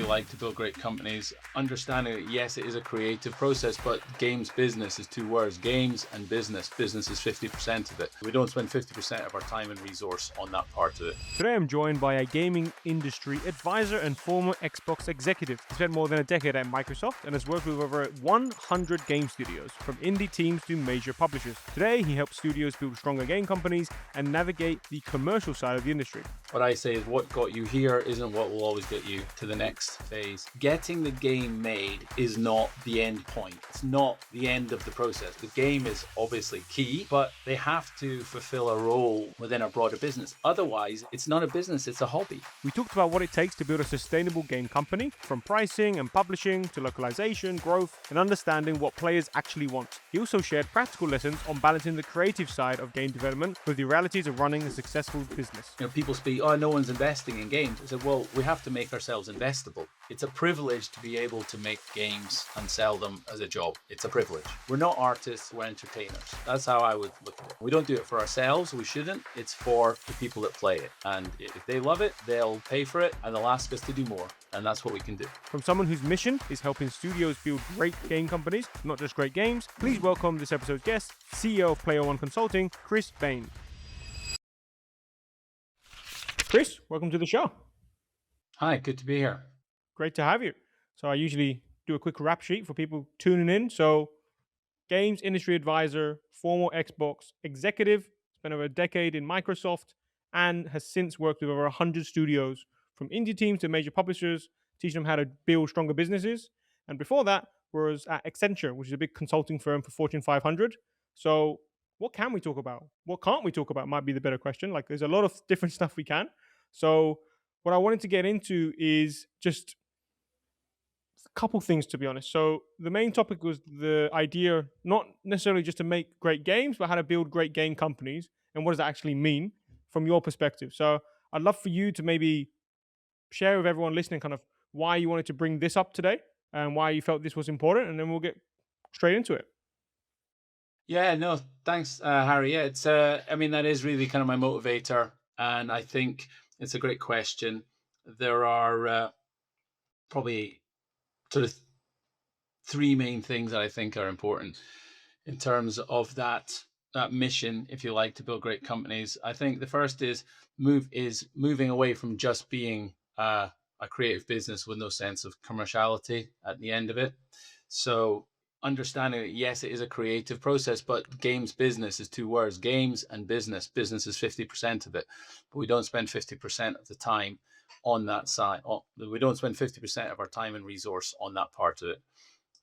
like to build great companies, understanding that yes, it is a creative process, but games business is two words: games and business. Business is 50% of it. We don't spend 50% of our time and resource on that part of it. Today I'm joined by a gaming industry advisor and former Xbox executive. He spent more than a decade at Microsoft and has worked with over 100 game studios, from indie teams to major publishers. Today he helps studios build stronger game companies and navigate the commercial side of the industry. What I say is what got you here isn't what will always get you to the next phase. Getting the game made is not the end point. It's not the end of the process. The game is obviously key, but they have to fulfill a role within a broader business. Otherwise, it's not a business, it's a hobby. We talked about what it takes to build a sustainable game company, from pricing and publishing to localization, growth, and understanding what players actually want. He also shared practical lessons on balancing the creative side of game development with the realities of running a successful business. People speak, oh, no one's investing in games. I said, well, we have to make ourselves investable. It's a privilege to be able to make games and sell them as a job. It's a privilege. We're not artists, we're entertainers. That's how I would look at it. We don't do it for ourselves, we shouldn't. It's for the people that play it. And if they love it, they'll pay for it and they'll ask us to do more. And that's what we can do. From someone whose mission is helping studios build great game companies, not just great games, please welcome this episode's guest, CEO of Player One Consulting, Chris Bain. Chris, welcome to the show. Hi, good to be here. Great to have you. So I usually do a quick rap sheet for people tuning in. So games industry advisor, former Xbox executive, spent over a decade in Microsoft, and has since worked with over 100 studios, from indie teams to major publishers, teaching them how to build stronger businesses. And before that was at Accenture, which is a big consulting firm for Fortune 500. So what can we talk about? What can't we talk about might be the better question. Like, there's a lot of different stuff we can. So what I wanted to get into is just a couple things, to be honest. So the main topic was the idea, not necessarily just to make great games, but how to build great game companies, and what does that actually mean from your perspective. So I'd love for you to maybe share with everyone listening kind of why you wanted to bring this up today and why you felt this was important, and then we'll get straight into it. Yeah, no, thanks, Harry. Yeah, I mean, that is really kind of my motivator. And I think it's a great question. There are probably sort of three main things that I think are important in terms of that mission, if you like, to build great companies. I think the first is moving away from just being a creative business with no sense of commerciality at the end of it. So understanding that yes, it is a creative process, but games business is two words: games and business. Business is 50% of it, but we don't spend 50% of the time on that side. We don't spend 50% of our time and resource on that part of it.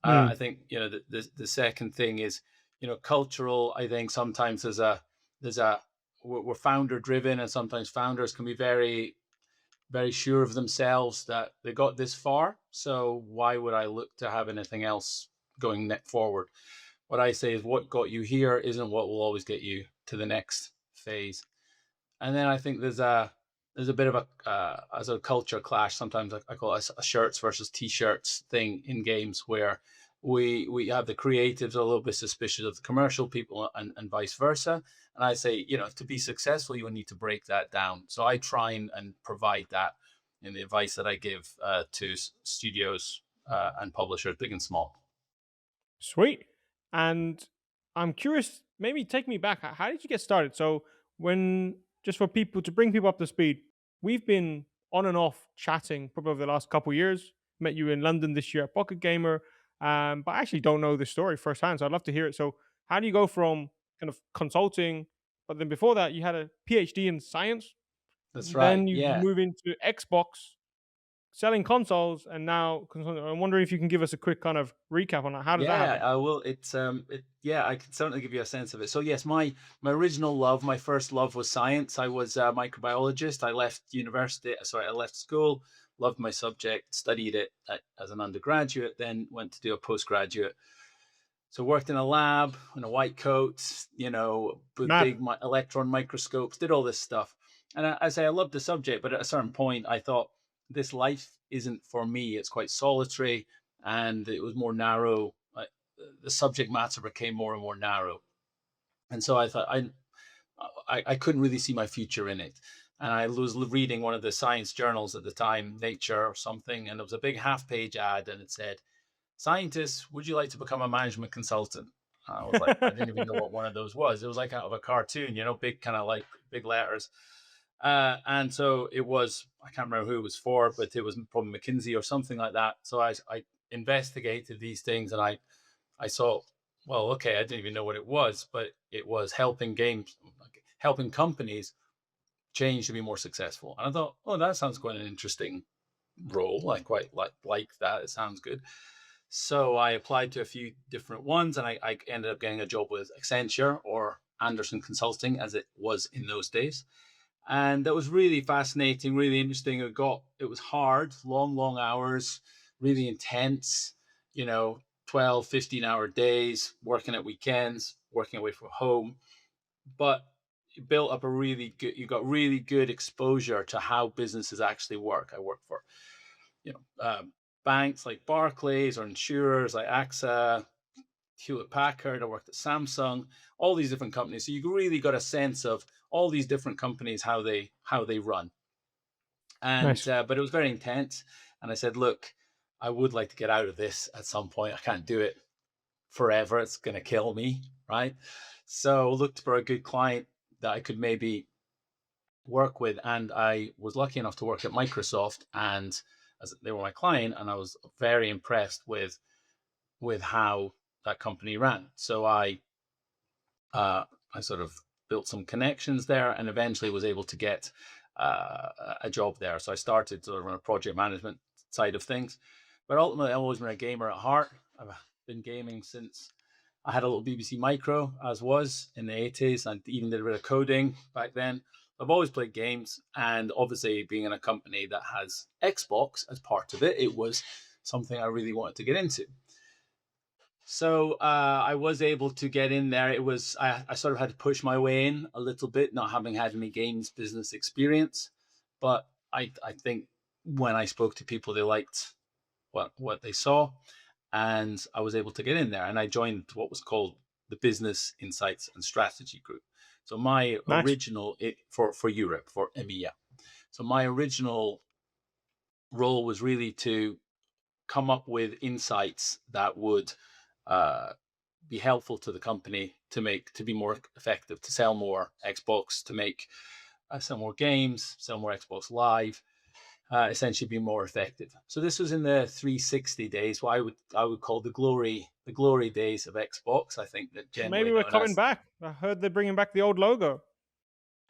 I think the second thing is cultural. I think sometimes we're founder driven, and sometimes founders can be very very sure of themselves that they got this far. So why would I look to have anything else going forward? What I say is what got you here isn't what will always get you to the next phase. And then I think there's a bit of a culture clash. Sometimes I call it a shirts versus t-shirts thing in games, where we have the creatives a little bit suspicious of the commercial people, and vice versa. And I say, to be successful, you need to break that down. So I try and provide that in the advice that I give to studios and publishers, big and small. Sweet. And I'm curious, maybe take me back. How did you get started? So just for people, to bring people up to speed, we've been on and off chatting probably over the last couple of years. Met you in London this year at Pocket Gamer, but I actually don't know the story firsthand, so I'd love to hear it. So how do you go from kind of consulting, but then before that you had a PhD in science, That's right. then you Yeah. move into Xbox, selling consoles, and now consulting. I'm wondering if you can give us a quick kind of recap on that. How does that Yeah, happen? I will. Yeah, I can certainly give you a sense of it. So yes, my original love, my first love was science. I was a microbiologist. I left I left school, loved my subject, studied it as an undergraduate, then went to do a postgraduate. So worked in a lab in a white coat, with Mad. big electron microscopes, did all this stuff. And I say I loved the subject, but at a certain point, I thought this life isn't for me. It's quite solitary, and it was more narrow. The subject matter became more and more narrow, and so I thought I couldn't really see my future in it. and I was reading one of the science journals at the time, Nature or something, and it was a big half-page ad, and it said, "Scientists, would you like to become a management consultant?" I was like, I didn't even know what one of those was. It was like out of a cartoon, big kind of like big letters. And so it was, I can't remember who it was for, but it was probably McKinsey or something like that. So I investigated these things, and I saw, well, okay, I didn't even know what it was, but it was helping companies change to be more successful. And I thought, oh, that sounds quite an interesting role. I quite like that. It sounds good. So I applied to a few different ones, and I ended up getting a job with Accenture, or Anderson Consulting as it was in those days. And that was really fascinating, really interesting. It was hard, long hours, really intense, you know, 12, 15-hour days, working at weekends, working away from home. But you built up you got really good exposure to how businesses actually work. I worked for, you know, banks like Barclays, or insurers like AXA, Hewlett Packard. I worked at Samsung, all these different companies. So you really got a sense of all these different companies, how they run. And Nice. but it was very intense. And I said, look, I would like to get out of this at some point. I can't do it forever. It's going to kill me, right? So looked for a good client that I could maybe work with, and I was lucky enough to work at Microsoft, and as they were my client, and I was very impressed with how that company ran. So uh, I sort of built some connections there, and eventually was able to get a job there. So I started sort of on a project management side of things, but ultimately I've always been a gamer at heart. I've been gaming since I had a little BBC Micro, as was in the 80s, and even did a bit of coding back then. I've always played games, and obviously, being in a company that has Xbox as part of it, it was something I really wanted to get into. So I was able to get in there. I sort of had to push my way in a little bit, not having had any games business experience. But I think when I spoke to people, they liked what they saw, and I was able to get in there. And I joined what was called the Business Insights and Strategy Group. So my Nice. original for Europe, for EMEA. So my original role was really to come up with insights that would uh, be helpful to the company to be more effective, to sell more Xbox, to make sell more games, sell more Xbox Live, essentially be more effective. So this was in the 360 days, what I would call the glory days of Xbox. I think that So maybe generally we're known coming as, back. I heard they're bringing back the old logo.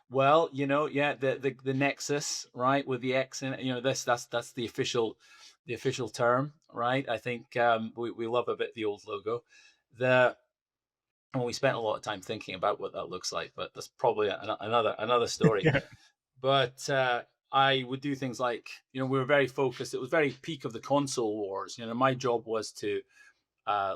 well, yeah, the Nexus, right, with the X in it. That's the official term, right? I think we love a bit the old logo. The And we spent a lot of time thinking about what that looks like, but that's probably another story. Yeah. But I would do things like, we were very focused. It was very peak of the console wars. My job was to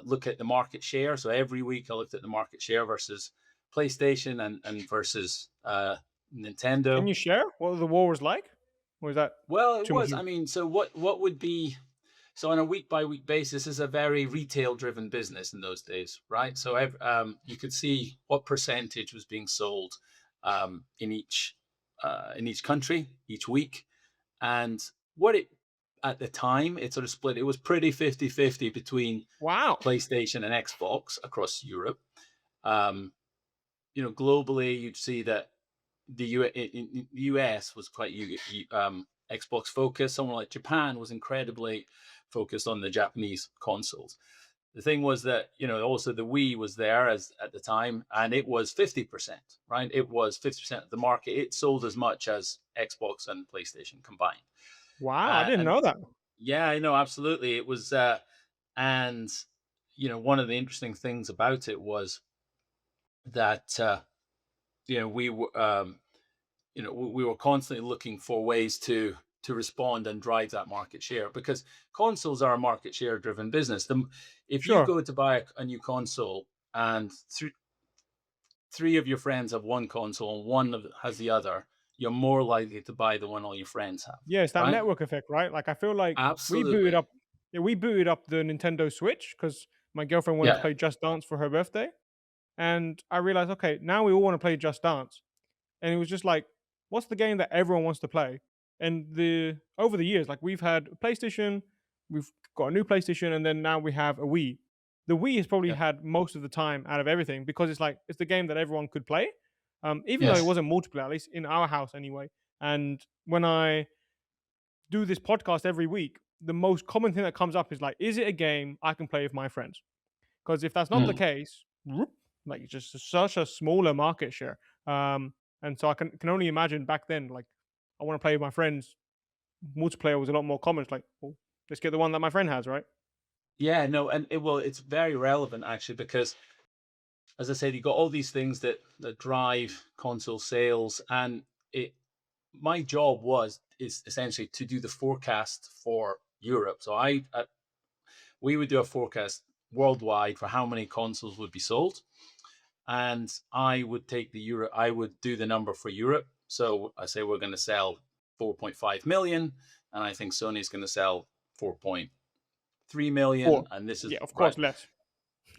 look at the market share. So every week I looked at the market share versus PlayStation, and versus Can Nintendo. you share what the war was like? Or is that Well, it too much? was. I mean, so what would be, so on a week by week basis, is a very retail driven business in those days, right? So you could see what percentage was being sold in each country each week, and what it at the time it sort of split. It was pretty 50-50 between Wow. PlayStation and Xbox across Europe. Um, globally, you'd see that in the US was quite Xbox focused. Someone like Japan was incredibly focused on the Japanese consoles. The thing was that, also the Wii was there as at the time, and it was 50%, right? It was 50% of the market. It sold as much as Xbox and PlayStation combined. Wow, I didn't And know that. yeah, I know, absolutely. It was, and one of the interesting things about it was that we were constantly looking for ways to respond and drive that market share, because consoles are a market share driven business. If you Sure. go to buy a new console, and three of your friends have one console and has the other, you're more likely to buy the one all your friends have, Yeah, it's that right? network effect, right? Like I feel like we booted Absolutely. up yeah, we booted up the Nintendo Switch because my girlfriend wanted to Yeah. play Just Dance for her birthday. And I realized, okay, now we all want to play Just Dance. And it was just like what's the game that everyone wants to play? And the over the years, like we've had PlayStation, we've got a new PlayStation, and then now we have a Wii. The Wii has probably Yeah. had most of the time out of everything because it's like it's the game that everyone could play, even though it Yes. wasn't multiplayer, at least in our house anyway. And when I do this podcast every week, the most common thing that comes up is like, is it a game I can play with my friends? Because if that's not the Mm. case, like it's just such a smaller market share. And so I can only imagine back then, like I want to play with my friends. Multiplayer was a lot more common. It's like, well, let's get the one that my friend has, right? Yeah, no, and it's very relevant actually because, as I said, you got all these things that drive console sales, and it. My job is essentially to do the forecast for Europe. So we would do a forecast worldwide for how many consoles would be sold, and I would take the Euro. I would do the number for Europe. So I say we're going to sell 4.5 million, and I think Sony's going to sell 4.3 million, Four. and this is Yeah, of right. course, less.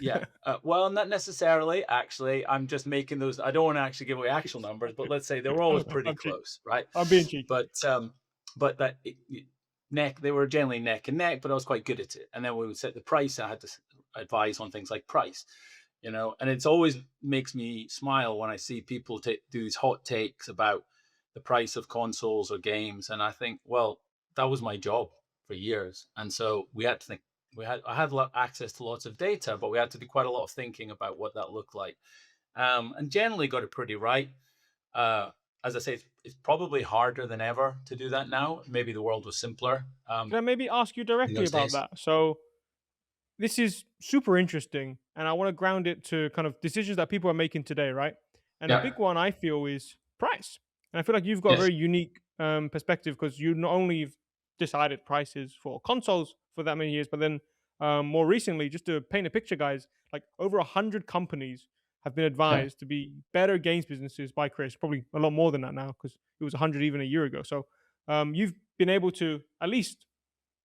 Yeah. Well, not necessarily. Actually, I'm just making those. I don't want to actually give away actual numbers, but let's say they were always pretty I'm cheeky. close, right? I'm being cheeky. But that neck, they were generally neck and neck, but I was quite good at it. And then we would set the price. I had to advise on things like price, and it's always makes me smile when I see people do these hot takes about the price of consoles or games, and I think, well, that was my job for years, and so we had to think. I had access to lots of data, but we had to do quite a lot of thinking about what that looked like, and generally got it pretty right. Uh, as I say, it's probably harder than ever to do that now. Maybe the world was simpler Can I maybe ask you in directly those about days. that? So this is super interesting, and I want to ground it to kind of decisions that people are making today, right? And a Yeah. big one I feel is price. And I feel like you've got a Yes. very unique perspective because you not only have decided prices for consoles for that many years, but then more recently, just to paint a picture, guys, like over 100 companies have been Okay. advised to be better games businesses by Chris. Probably a lot more than that now because it was 100 even a year ago. So you've been able to at least,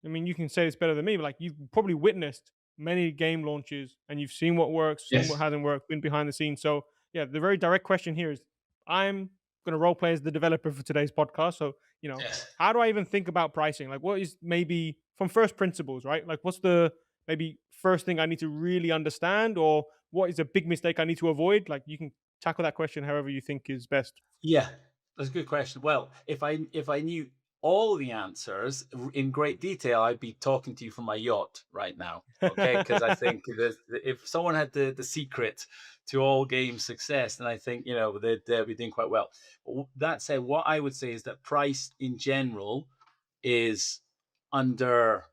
I mean, you can say it's better than me, but like you've probably witnessed many game launches and you've seen what works, seen what Yes. hasn't worked, been behind the scenes. So yeah, the very direct question here is I'm gonna role play as the developer for today's podcast. So, Yes. how do I even think about pricing? Like what is maybe from first principles, right? Like what's the maybe first thing I need to really understand, or what is a big mistake I need to avoid? Like you can tackle that question however you think is best. Yeah, that's a good question. Well, if I knew all the answers in great detail, I'd be talking to you from my yacht right now. Okay, because I think that if someone had the secret to all game success, then I think they'd be doing quite well. That said, what I would say is that price in general is under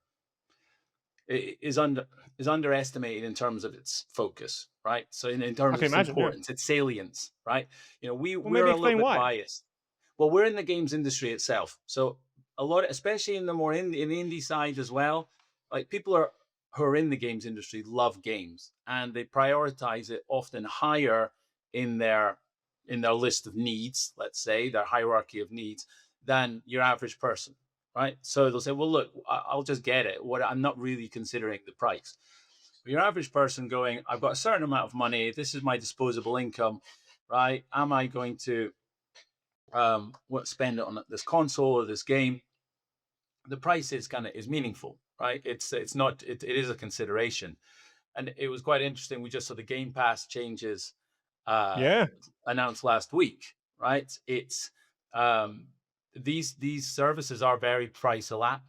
is under is underestimated in terms of its focus, right? So in I terms of can its imagine, yeah. importance, its salience, right? Well, We're maybe a little explain bit why. biased. Well, we're in the games industry itself, so a lot, especially in the more in the indie side as well. Like people who are in the games industry love games, and they prioritize it often higher in their in their list of needs. Let's say their hierarchy of needs than your average person, right? So they'll say, "Well, look, I'll just get it. What I'm not really considering the price." But your average person going, "I've got a certain amount of money. This is my disposable income, right? Am I going to what spend it on this console or this game?" The price is meaningful, right? It's not it is a consideration, and it was quite interesting. We just saw the Game Pass changes uh, Yeah. announced last week, right? It's these services are very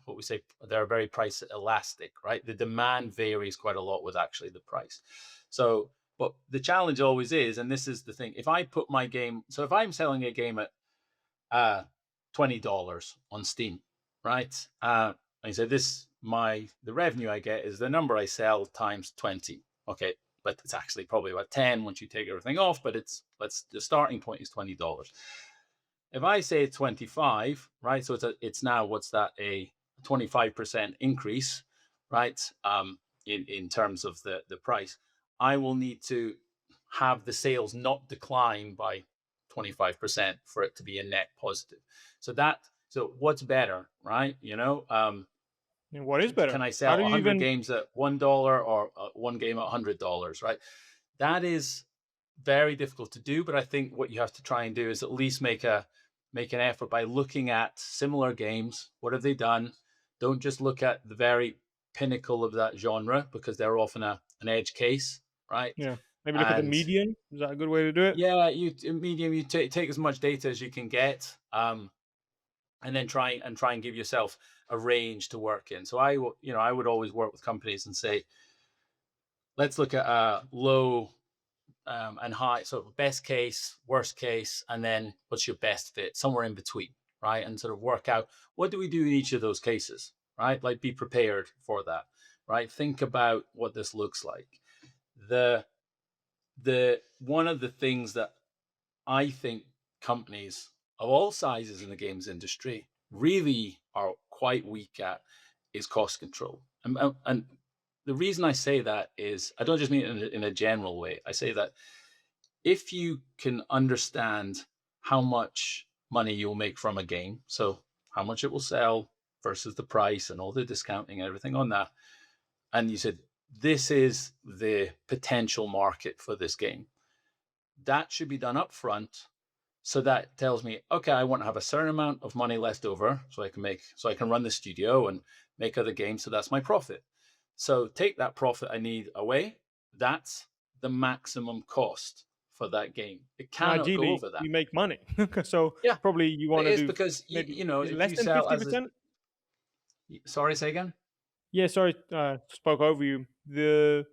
what we say, they're very price elastic, right? The demand varies quite a lot with actually the price. So, but the challenge always is, and this is the thing: if I put my game, so if I'm selling a game at $20 on Steam, right? I said this the revenue I get is the number I sell times 20. Okay, but it's actually probably about 10 once you take everything off. But the starting point is $20. If I say 25, right? So it's now what's that, a 25% increase, right? In terms of the price, I will need to have the sales not decline by 25% for it to be a net positive. So what's better, right? And what is better? Can I How sell do you 100 even games at $1 or one game at $100, right? That is very difficult to do, but I think what you have to try and do is at least make make an effort by looking at similar games. What have they done? Don't just look at the very pinnacle of that genre because they're often an edge case, right? Yeah. Maybe look at the And median. Is that a good way to do it? yeah, medium, you take as much data as you can get, and then try and give yourself a range to work in. So I would always work with companies and say, let's look at a low and high, so best case, worst case, and then what's your best fit, somewhere in between, right? And sort of work out what do we do in each of those cases, right? Like be prepared for that, right? Think about what this looks like. The the one of the things that I think companies of all sizes in the games industry really are quite weak at is cost control. And the reason I say that is I don't just mean it in a general way. I say that if you can understand how much money you'll make from a game, so how much it will sell versus the price and all the discounting and everything on that, and you said, this is the potential market for this game, that should be done up front. So that tells me, okay, I want to have a certain amount of money left over so I can run the studio and make other games. So that's my profit. So take that profit I need away. That's the maximum cost for that game. It And cannot go ideally, over that. you make money. So Yeah, probably you it want to is do because maybe is it if less you than sell fifty as a, percent? sorry, say again. Yeah, sorry, spoke over you. The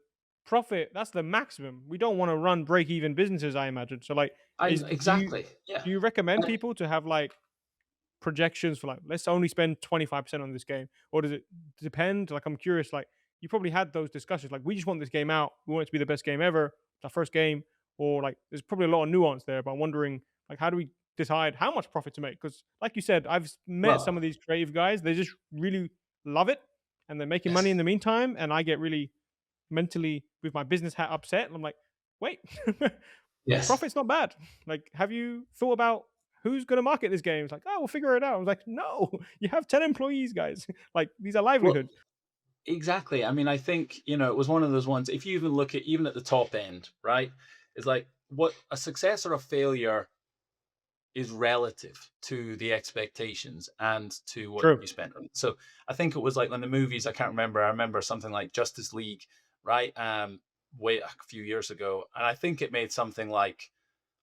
profit, that's the maximum. We don't want to run break even businesses, I imagine. So like I is exactly, yeah. do you recommend And, people to have like projections for like let's only spend 25% on this game, or does it depend? Like I'm curious, like you probably had those discussions like we just want this game out, we want it to be the best game ever, it's our first game, or like there's probably a lot of nuance there, but I'm wondering like how do we decide how much profit to make? Because like you said, I've met some of well, these creative guys, they just really love it and they're making money in yes, the meantime, and I get really mentally with my business hat upset and I'm like, wait, yes. profit's not bad. Like, have you thought about who's going to market this game? It's like, oh, we'll figure it out. I was like, no, you have 10 employees, guys. Like, these are Well, livelihoods. exactly. I mean, I think, it was one of those ones, if you even look at even at the top end, right? It's like what a success or a failure is relative to the expectations and to what True. you spent on it. So I think it was like when the movies, I can't remember. I remember something like Justice League, right? Way a few years ago. And I think it made something like,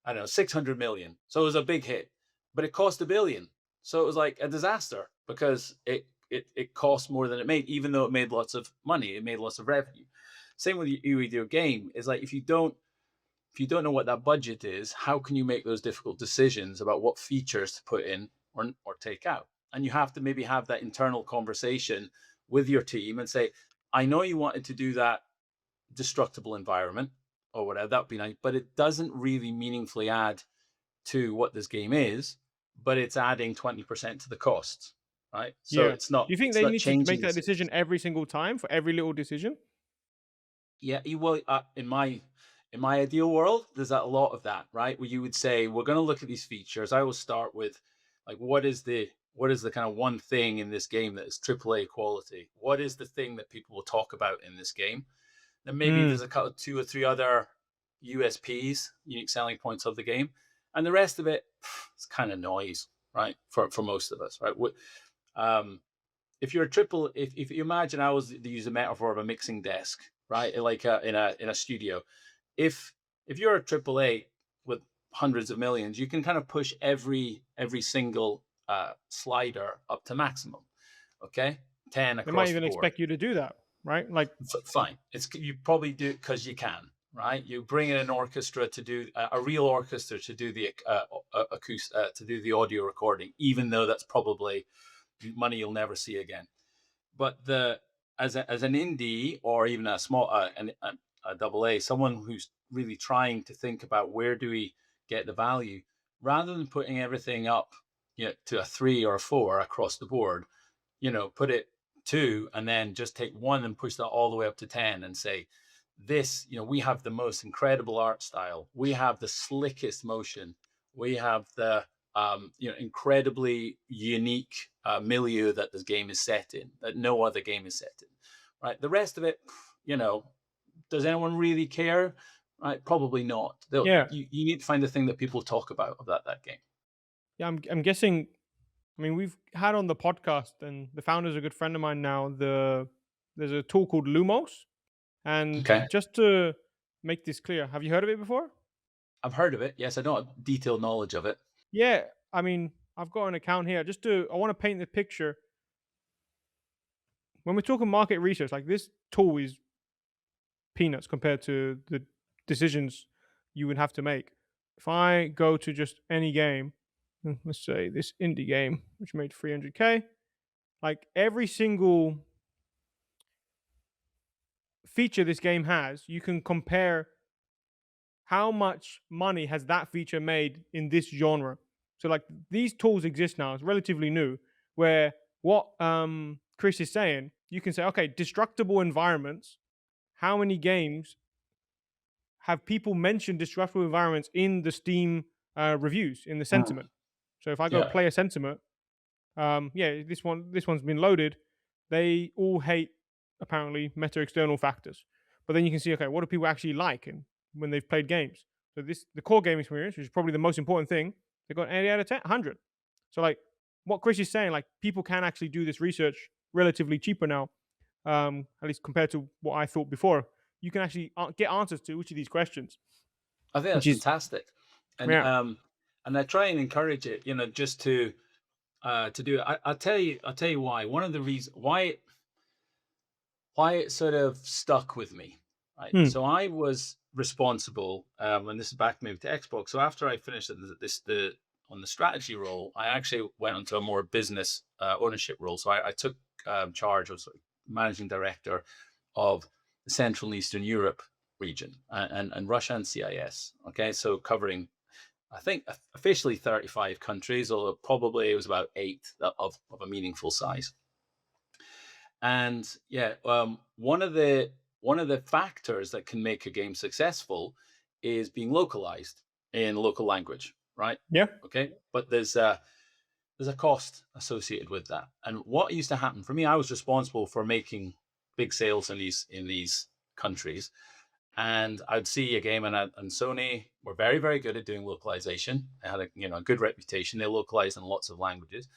I don't know, 600 million. So it was a big hit, but it cost a billion. So it was like a disaster because it cost more than it made, even though it made lots of money, it made lots of revenue. Same with you with your game is like if you don't know what that budget is, how can you make those difficult decisions about what features to put in or take out? And you have to maybe have that internal conversation with your team and say, I know you wanted to do that destructible environment or whatever, that would be nice, but it doesn't really meaningfully add to what this game is, but it's adding 20% to the costs, right? So Yeah. Do you think it's they not need to make changing the that decision situation. every single time for every little decision? Yeah, well, in my ideal world, there's a lot of that, right? Where you would say we're going to look at these features. I will start with like what is the kind of one thing in this game that is AAA quality? What is the thing that people will talk about in this game? Then maybe Mm, there's a couple, two or three other USPs, unique selling points of the game, and the rest of it, it's kind of noise, right? For most of us, right? Um, if you're a triple, if you imagine, I was to use a metaphor of a mixing desk, right? Like in a studio, if you're a triple A with hundreds of millions, you can kind of push every single slider up to maximum. Okay, 10 they might across the even board. expect you to do that, right? Like, Fine. It's you probably do it because you can, right? You bring in an orchestra to do a real orchestra to do the to do the audio recording, even though that's probably money you'll never see again. But the as an indie or even a small a double A, someone who's really trying to think about where do we get the value, rather than putting everything up, to a 3 or a 4 across the board, put it 2 and then just take one and push that all the way up to 10 and say, this, we have the most incredible art style. We have the slickest motion. We have the incredibly unique milieu that this game is set in, that no other game is set in. Right. The rest of it, you know, does anyone really care? Right. Probably not. yeah. You need to find the thing that people talk about that game. Yeah, I'm guessing. I mean, we've had on the podcast, and the founder is a good friend of mine now. There's a tool called Lumos, and Okay. just to make this clear, have you heard of it before? I've heard of it. Yes, I don't have detailed knowledge of it. Yeah, I mean, I've got an account here. I want to paint the picture. When we're talking market research, like this tool is peanuts compared to the decisions you would have to make. If I go to just any game, let's say this indie game, which made 300K, like every single feature this game has, you can compare how much money has that feature made in this genre. So like these tools exist now. It's relatively new. Where what Chris is saying, you can say, okay, destructible environments. How many games have people mentioned destructible environments in the Steam reviews in the Mm. sentiment? So if I go Yeah. play a sentiment, yeah, this one's been loaded. They all hate apparently meta external factors, but then you can see, okay, what do people actually like and when they've played games. So the core game experience, which is probably the most important thing, they got 80 out of 10, 100. So like what Chris is saying, like people can actually do this research relatively cheaper now, at least compared to what I thought before. You can actually get answers to each of these questions, I think which that's is fantastic. And yeah. and I try and encourage it, just to do it. I'll tell you why. One of the reasons why it sort of stuck with me, right? Hmm. So I was responsible, and this is back maybe to Xbox. So after I finished the on the strategy role, I actually went into a more business ownership role. So I took charge of sort of managing director of the Central and Eastern Europe region and Russia and CIS. Okay, so covering I think officially 35 countries, although probably it was about eight of a meaningful size. And yeah, one of the factors that can make a game successful is being localized in local language, right? Yeah. Okay, but there's a cost associated with that. And what used to happen for me, I was responsible for making big sales in these countries, and I'd see a game, and Sony were very very good at doing localization. They had a good reputation. They localized in lots of languages,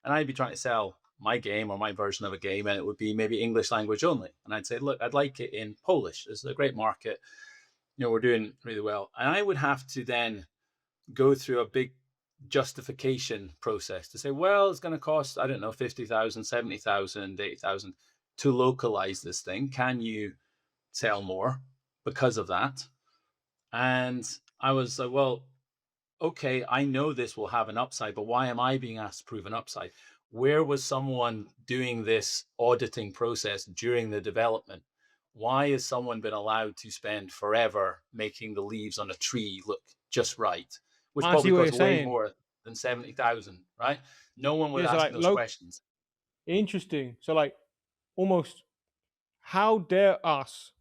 and I'd be trying to sell my game or my version of a game, and it would be maybe English language only. And I'd say, look, I'd like it in Polish. This is a great market. We're doing really well. And I would have to then go through a big justification process to say, well, it's going to cost, I don't know, 50,000, 70,000, 80,000 to localize this thing. Can you sell more because of that? And I was like, well, okay, I know this will have an upside, but why am I being asked to prove an upside? Where was someone doing this auditing process during the development? Why has someone been allowed to spend forever making the leaves on a tree look just right, which I see probably what you're costs way saying. more than 70,000, right? No one was Yeah, so asking like those questions. interesting. So like almost how dare us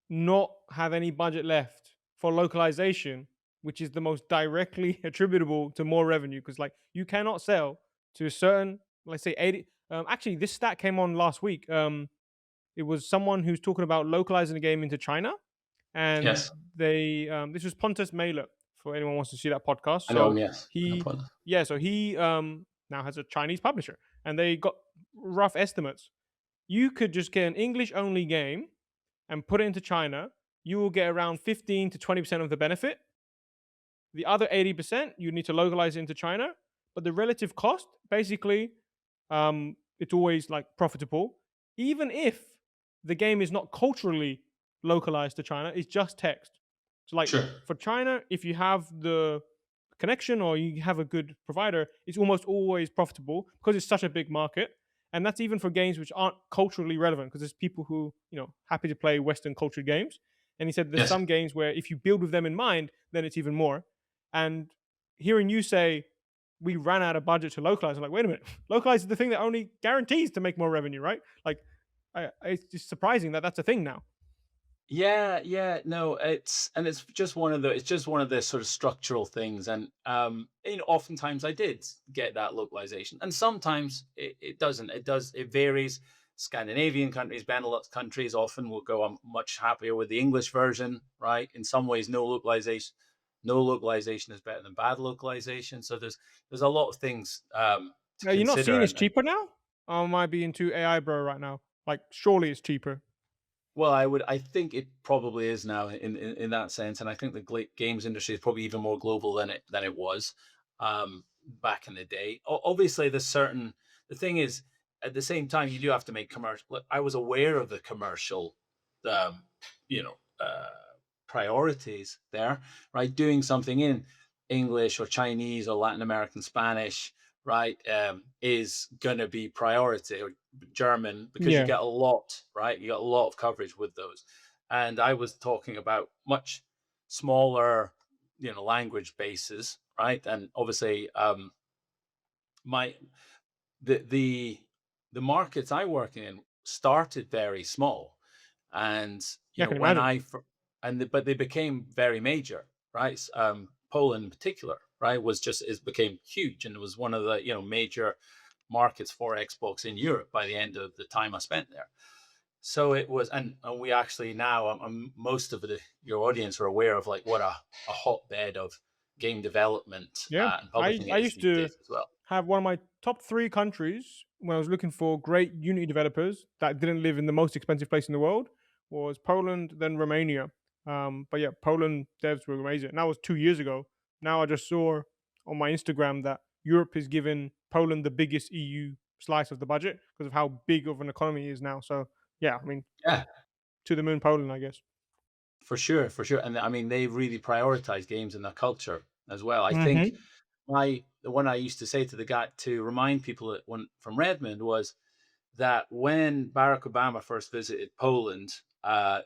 not have any budget left for localization, which is the most directly attributable to more revenue. Because like you cannot sell to a certain, let's say 80. Actually, this stat came on last week. It was someone who's talking about localizing the game into China, and Yes, they this was Pontus Mailer for anyone who wants to see that podcast. I know So him. Yes, I know he, Pontus. yeah, so he now has a Chinese publisher, and they got rough estimates. You could just get an English only game and put it into China, you will get around 15 to 20% of the benefit. The other 80%, you need to localize it into China. But the relative cost, basically, it's always like profitable. Even if the game is not culturally localized to China, it's just text. So, like Sure. for China, if you have the connection or you have a good provider, it's almost always profitable because it's such a big market. And that's even for games which aren't culturally relevant because there's people who, happy to play Western cultured games. And he said there's Yes. some games where if you build with them in mind, then it's even more. And hearing you say we ran out of budget to localize, I'm like, wait a minute, localize is the thing that only guarantees to make more revenue, right? Like, it's just surprising that that's a thing now. Yeah, yeah, no, it's just one of the sort of structural things, and oftentimes I did get that localization, and sometimes it doesn't. It varies. Scandinavian countries, Benelux countries, often will go. I'm much happier with the English version, right? In some ways, no localization. no localization is better than bad localization. So there's a lot of things to You're not consider, seeing it's and cheaper now? Or am I being too AI bro right now? Like, surely it's cheaper. well, I think it probably is now in that sense, and I think the games industry is probably even more global than it was back in the day. Obviously, there's certain. The thing is, at the same time, you do have to make commercial. Look, I was aware of the commercial, um, you know, priorities there, right? Doing something in English or Chinese or Latin American Spanish, right, is going to be priority, or German, because you Yeah, get a lot, right? You got a lot of coverage with those. And I was talking about much smaller, language bases, right? And obviously, my the the the markets I work in started very small, and yeah, I can when imagine. I but they became very major, right? Poland in particular, right, was just is became huge, and it was one of the major markets for Xbox in Europe by the end of the time I spent there. So it was, and we actually now, most of your audience are aware of like what a hotbed of game development Yeah, and I publishing it I is used these to days as well. have one of my top 3 countries when I was looking for great Unity developers that didn't live in the most expensive place in the world was Poland, then Romania. But yeah, Poland devs were amazing. And that was 2 years ago. Now I just saw on my Instagram that Europe is giving Poland the biggest EU slice of the budget because of how big of an economy it is now. So yeah, I mean, Yeah, to the moon, Poland, I guess. for sure, for sure. And I mean, they really prioritize games in their culture as well. I think Hmm. the one I used to say to the guy to remind people that when from Redmond was that when Barack Obama first visited Poland, I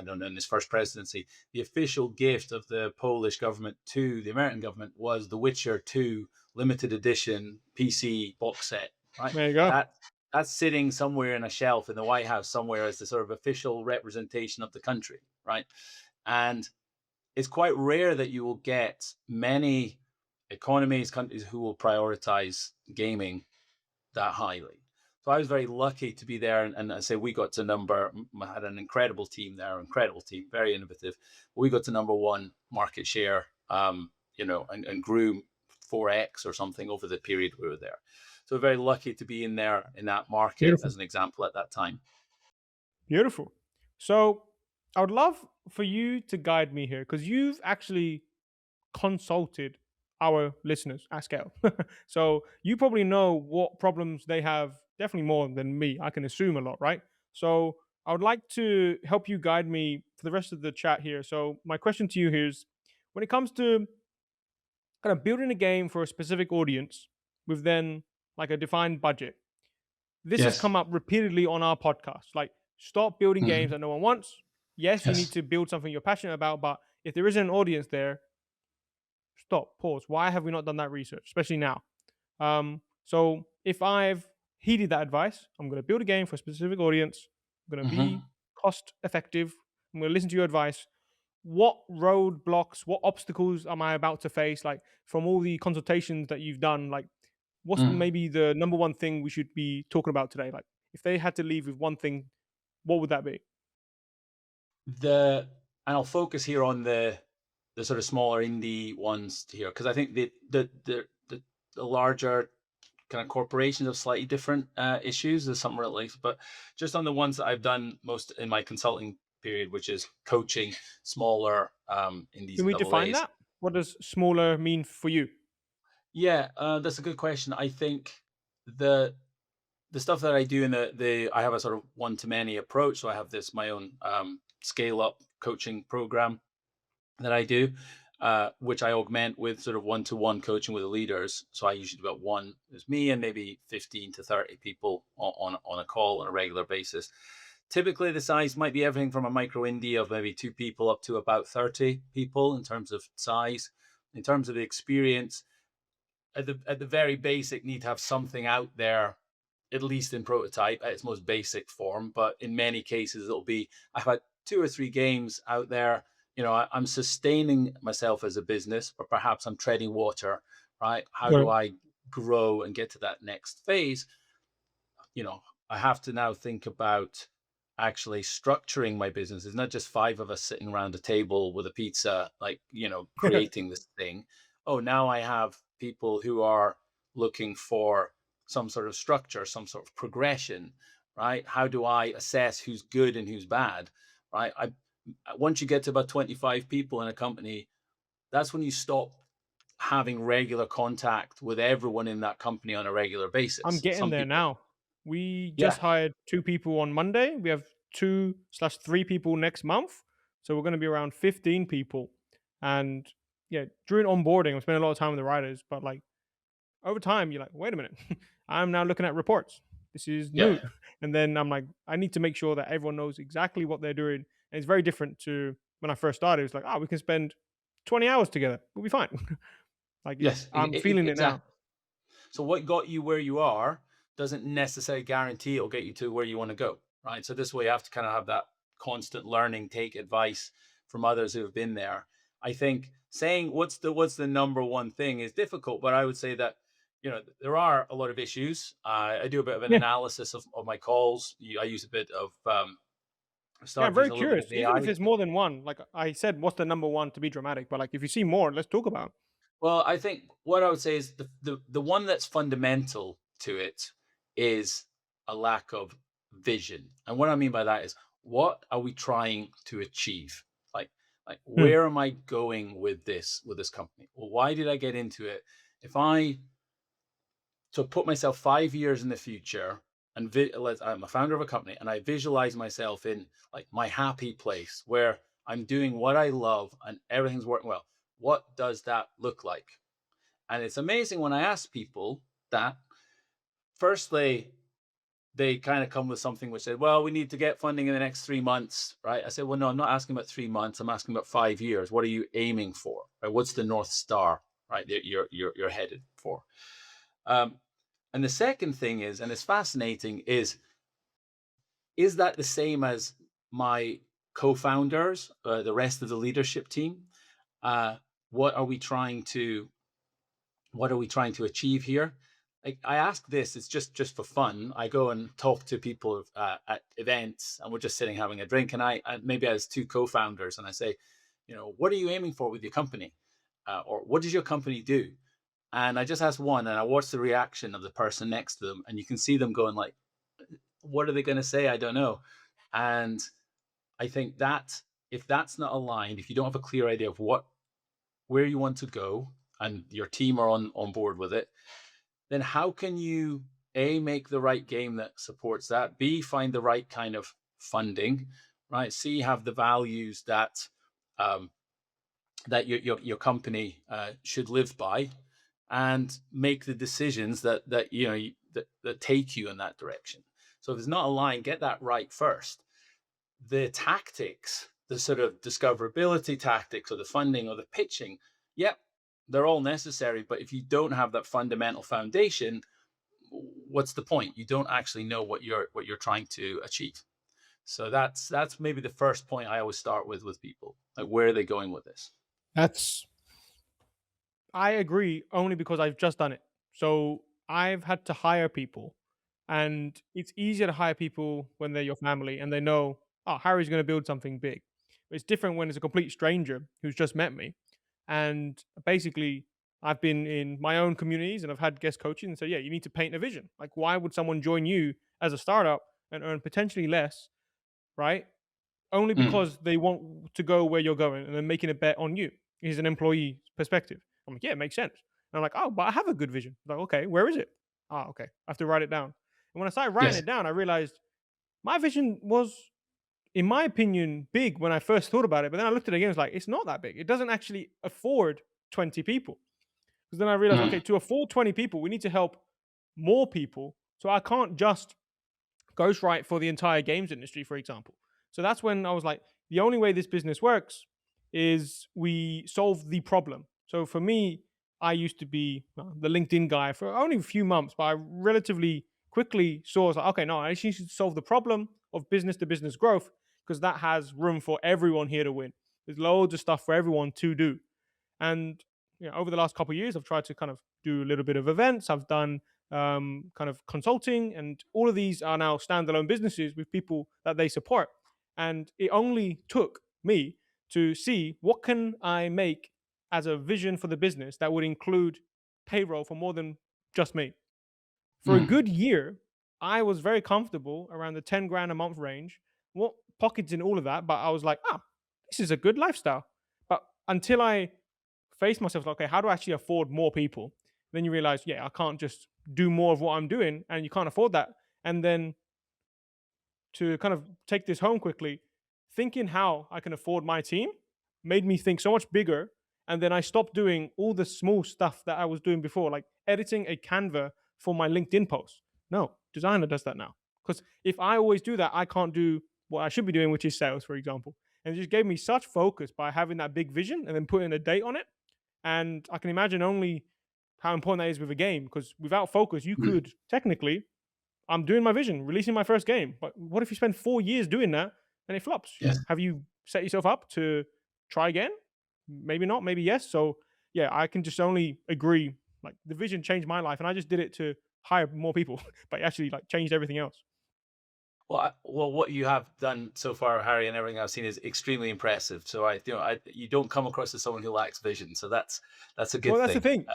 don't know, in his first presidency, the official gift of the Polish government to the American government was the Witcher 2 limited edition PC box set. Right, There you go. that that's sitting somewhere in a shelf in the White House somewhere as the sort of official representation of the country. Right, and it's quite rare that you will get many countries who will prioritize gaming that highly. So I was very lucky to be there, and I say we got to had an incredible team there, incredible team, very innovative. We got to number one market share, and grew 4x or something over the period we were there. So very lucky to be in there in that market Beautiful. as an example at that time. Beautiful. So I would love for you to guide me here because you've actually consulted our listeners at scale. So you probably know what problems they have, definitely more than me. I can assume a lot, right? So I would like to help you guide me for the rest of the chat here. So my question to you here is when it comes to kind of building a game for a specific audience with then like a defined budget, this has Yes. come up repeatedly on our podcast. Like, stop building games Mhm. that no one wants. Yes, you need Yes. to build something you're passionate about, but if there isn't an audience there, stop, pause. Why have we not done that research, especially now? So if I've heeded that advice, I'm going to build a game for a specific audience. I'm going to be Hmm. cost effective. I'm going to listen to your advice. What roadblocks, what obstacles am I about to face? Like from all the consultations that you've done, like what's Mm. maybe the number one thing we should be talking about today? Like if they had to leave with one thing, what would that be? The and I'll focus here on the sort of smaller indie ones here because I think the larger kind of corporations have slightly different issues. There's some related, but just on the ones that I've done most in my consulting period, which is coaching smaller indies Can and we double define A's. that? What does smaller mean for you? Yeah, that's a good question. I think the the stuff that I do in the I have a sort of one to many approach. So I have this my own scale up coaching program that I do, which I augment with sort of one to one coaching with the leaders. So I usually do about one is me and maybe 15 to 30 people on a call on a regular basis. Typically, the size might be everything from a micro indie of maybe two people up to about 30 people in terms of size. In terms of the experience, at the very basic, need to have something out there, at least in prototype at its most basic form. But in many cases, it'll be I've had two or three games out there. I'm sustaining myself as a business, or perhaps I'm treading water. Right? How do Right. I grow and get to that next phase? I have to now think about actually structuring my business. It's not just five of us sitting around a table with a pizza, like, creating this thing. Oh, now I have people who are looking for some sort of structure, some sort of progression, right? How do I assess who's good and who's bad, right? Once you get to about 25 people in a company, that's when you stop having regular contact with everyone in that company on a regular I'm basis. getting Some there people, now. We just yeah, hired 2 people on Monday. We have 2/3 people next month. So we're gonna be around 15 people. And yeah, during onboarding, I'm spending a lot of time with the writers, but like over time, you're like, wait a minute, I'm now looking at reports. This is yeah, new. And then I'm like, I need to make sure that everyone knows exactly what they're doing. And it's very different to when I first started. It was like, oh, we can spend 20 hours together. We'll be fine. Like yes, I'm feeling it now. exactly. So what got you where you are doesn't necessarily guarantee it'll get you to where you want to go, right? So this way you have to kind of have that constant learning, take advice from others who have been there. I think saying what's the number one thing is difficult, but I would say that there are a lot of issues. I do a bit of an Yeah. analysis of my calls. I use a bit of I Yeah, I'm started very using a little bit curious. of Even if AI. it's more than one, like I said, what's the number one to be dramatic? But like if you see more, let's talk about it. Well, I think what I would say is the one that's fundamental to it is a lack of vision. And what I mean by that is, what are we trying to achieve? Like Hmm. where am I going with this company? Well, why did I get into it? If I put myself 5 years in the future and I'm a founder of a company and I visualize myself in like my happy place where I'm doing what I love and everything's working well. What does that look like? And it's amazing when I ask people that, first they kind of come with something which said, well, we need to get funding in the next 3 months, right? I said, well, no, I'm not asking about 3 months. I'm asking about 5 years. What are you aiming for? Right? What's the North Star, right? That you're headed for. Um, and the second thing is, and it's fascinating, is that the same as my co-founders, the rest of the leadership team? Uh, what are we trying to what are we trying to achieve here? Like, I ask this, it's just for fun. I go and talk to people at events, and we're just sitting having a drink, and maybe as two co-founders, and I say, what are you aiming for with your company, or what does your company do? And I just ask one, and I watch the reaction of the person next to them, and you can see them going like, "What are they going to say? I don't know." And I think that if that's not aligned, if you don't have a clear idea of where you want to go, and your team are on board with it, then how can you A, make the right game that supports that, B, find the right kind of funding, right? C, have the values um, that your company should live by, and make the decisions that take you in that direction. So if it's not aligned, get that right first. The tactics, the sort of discoverability tactics, or the funding, or the pitching, yep, they're all necessary. But if you don't have that fundamental foundation, what's the point? You don't actually know what you're trying to achieve. So that's maybe the first point I always start with people. Like, where are they going with this? That's I agree only because I've just done it. So I've had to hire people, and it's easier to hire people when they're your family and they know, oh, Harry's going to build something big. But it's different when it's a complete stranger who's just met me. And basically, I've been in my own communities and I've had guest coaching and say, yeah, you need to paint a vision. Like, why would someone join you as a startup and earn potentially less, right? Only Mm, because they want to go where you're going and they're making a bet on you. Is an employee perspective. I'm like, yeah, it makes sense. And I'm like, oh, but I have a good vision. I'm like, okay, where is it? Ah, okay. I have to write it down. And when I started writing yes. it down, I realized my vision was, in my opinion, big when I first thought about it. But then I looked at it again, it's like, it's not that big. It doesn't actually afford 20 people. Because then I realized, okay, Mm, to afford 20 people, we need to help more people. So I can't just ghostwrite for the entire games industry, for example. So that's when I was like, the only way this business works is we solve the problem. So for me, I used to be the LinkedIn guy for only a few months, but I relatively quickly saw, I was like, okay, no, I actually should solve the problem of business to business growth because that has room for everyone here to win. There's loads of stuff for everyone to do. And over the last couple of years, I've tried to kind of do a little bit of events. I've done kind of consulting, and all of these are now standalone businesses with people that they support. And it only took me to see what can I make as a vision for the business that would include payroll for more than just me. For a Mm. good year, I was very comfortable around the 10 grand a month range. What pockets in all of that, but I was like, ah, this is a good lifestyle. But until I faced myself, like, okay, how do I actually afford more people? Then you realize, yeah, I can't just do more of what I'm doing, and you can't afford that. And then to kind of take this home quickly, thinking how I can afford my team made me think so much bigger. And then I stopped doing all the small stuff that I was doing before, like editing a Canva for my LinkedIn post. No, designer does that now. Because if I always do that, I can't do what I should be doing, which is sales, for example. And it just gave me such focus by having that big vision and then putting a date on it. And I can imagine only how important that is with a game, because without focus, you Mm. could technically, I'm doing my vision, releasing my first game. But what if you spend 4 years doing that and it flops? Yes. Have you set yourself up to try again? Maybe not, maybe yes. So yeah, I can just only agree. Like the vision changed my life, and I just did it to hire more people, but it actually like changed everything else. Well, what you have done so far, Harry, and everything I've seen is extremely impressive. So you don't come across as someone who lacks vision. So that's a good Well, that's the thing. thing.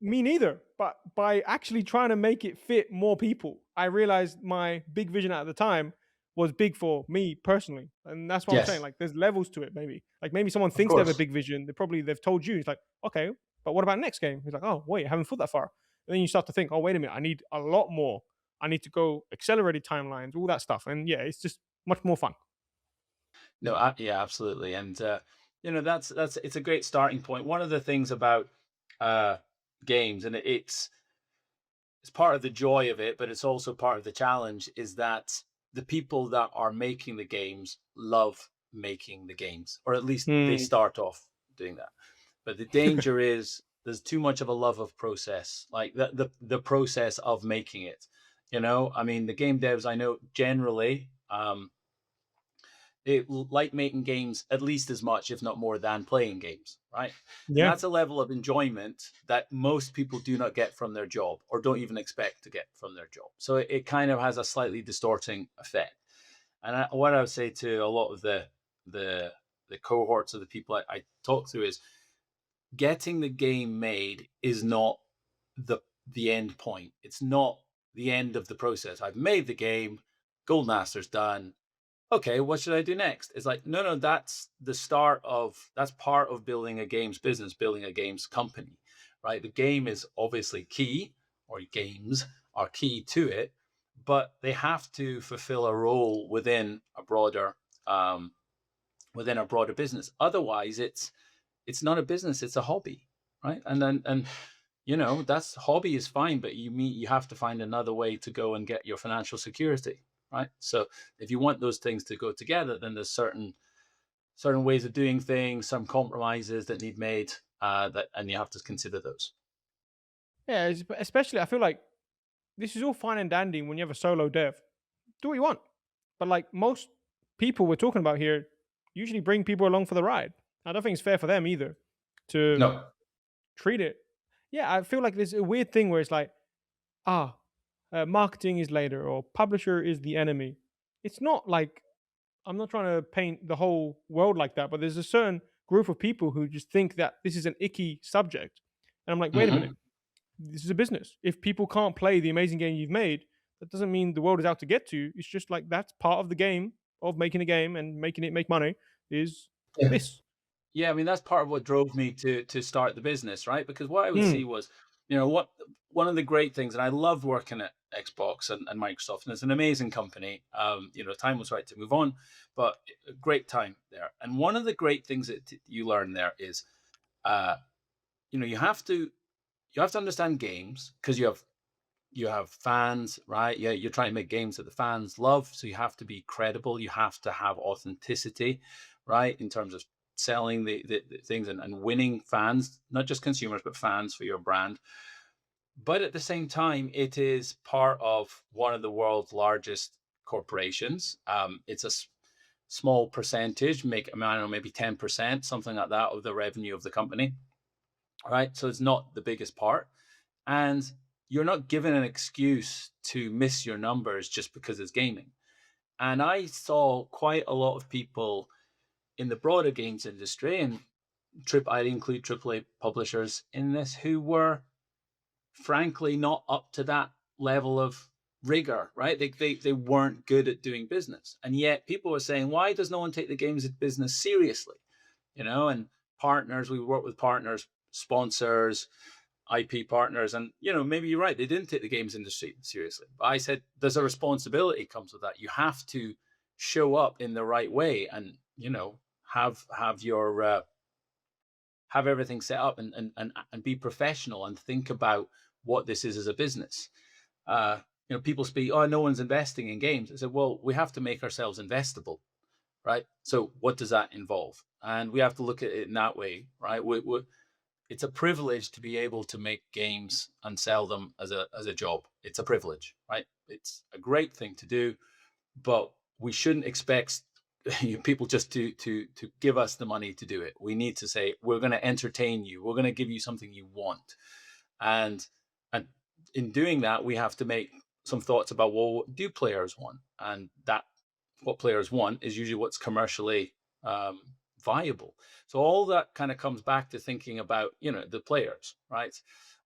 Me neither. But by actually trying to make it fit more people, I realized my big vision at the time was big for me personally. And that's what I'm saying. Yes, Like there's levels to it, maybe. Like maybe someone of thinks they have a course. big vision. They've told you, it's like, okay, but what about next game? He's like, oh wait, I haven't thought that far. And then you start to think, oh, wait a minute, I need a lot more. I need to go accelerated timelines, all that stuff. And yeah, it's just much more fun. No, yeah, absolutely. And that's it's a great starting point. One of the things about uh, games, and it's part of the joy of it, but it's also part of the challenge, is that the people that are making the games love making the games, or at least they Hmm. start off doing that. But the danger is there's too much of a love of process, like the process of making it. I mean, the game devs I know generally they like making games at least as much, if not more, than playing games, right? And Yeah. that's a level of enjoyment that most people do not get from their job or don't even expect to get from their job. So it kind of has a slightly distorting effect. And what I would say to a lot of the the cohorts of the people I talk to is getting the game made is not the end point. It's not the end of the process. I've made the game, Gold Master's done. Okay, what should I do next? It's like, no, that's the start of that's part of building a games business, building a games company, right? The game is obviously key, or games are key to it, but they have to fulfill a role um, within a broader business. Otherwise, it's not a business; it's a hobby, right? And then that's hobby is fine, but you have to find another way to go and get your financial security, right? So if you want those things to go together, then there's certain ways of doing things, some compromises that need made, and you have to consider those. Yeah. Especially, I feel like this is all fine and dandy when you have a solo dev. Do what you want. But like most people we're talking about here usually bring people along for the ride. I don't think it's fair for them either to No. treat it. Yeah, I feel like there's a weird thing where it's like, ah, marketing is later or publisher is the enemy. It's not like, I'm not trying to paint the whole world like that, but there's a certain group of people who just think that this is an icky subject. And I'm like, wait a minute, Hmm. this is a business. If people can't play the amazing game you've made, that doesn't mean the world is out to get to you. It's just like that's part of the game of making a game and making it make money is Yeah. this. Yeah, I mean that's part of what drove me to start the business, right? Because what I would Mm, see was, what one of the great things, and I loved working at Xbox and Microsoft, and it's an amazing company. Time was right to move on, but a great time there. And one of the great things that you learn there is, uh, you have to understand games because you have fans, right? Yeah, you're trying to make games that the fans love, so you have to be credible. You have to have authenticity, right, in terms of selling the things and winning fans, not just consumers, but fans for your brand. But at the same time, it is part of one of the world's largest corporations. It's a small percentage, I don't know, maybe 10%, something like that, of the revenue of the company, right? So it's not the biggest part. And you're not given an excuse to miss your numbers just because it's gaming. And I saw quite a lot of people in the broader games industry, and I include AAA publishers in this, who were frankly not up to that level of rigor, right? They weren't good at doing business. And yet people were saying, why does no one take the games business seriously? And partners, we work with partners, sponsors, IP partners, and maybe you're right, they didn't take the games industry seriously. But I said there's a responsibility comes with that. You have to show up in the right way, and have your have everything set up, and be professional, and think about what this is as a business. People speak, oh, no one's investing in games. I said, well, we have to make ourselves investable, right? So what does that involve? And we have to look at it in that way, right? It's a privilege to be able to make games and sell them as a job. It's a privilege, right? It's a great thing to do, but we shouldn't expect people just to give us the money to do it. We need to say, we're going to entertain you. We're going to give you something you want. And in doing that, we have to make some thoughts about, well, what do players want? And that what players want is usually what's commercially viable. So all that kind of comes back to thinking about, the players, right?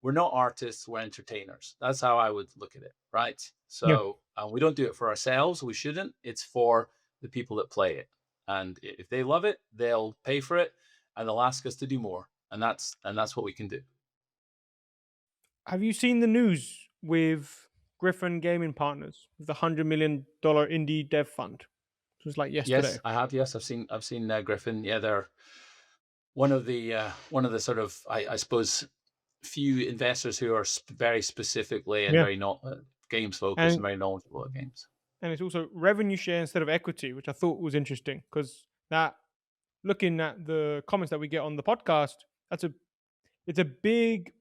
We're not artists, we're entertainers. That's how I would look at it, right? Yeah. So we don't do it for ourselves. We shouldn't. It's for the people that play it. And if they love it, they'll pay for it, and they'll ask us to do more. And that's what we can do. Have you seen the news with Griffin Gaming Partners, with the $100 million indie dev fund? It was like Yes, yesterday. I have. Yes, I've seen Griffin. Yeah, they're one of the sort of, I suppose, few investors who are very specifically and Yeah. very not games focused and And very knowledgeable at games. and it's also revenue share instead of equity, which I thought was interesting because that, looking at the comments that we get on the podcast, that's a it's a big.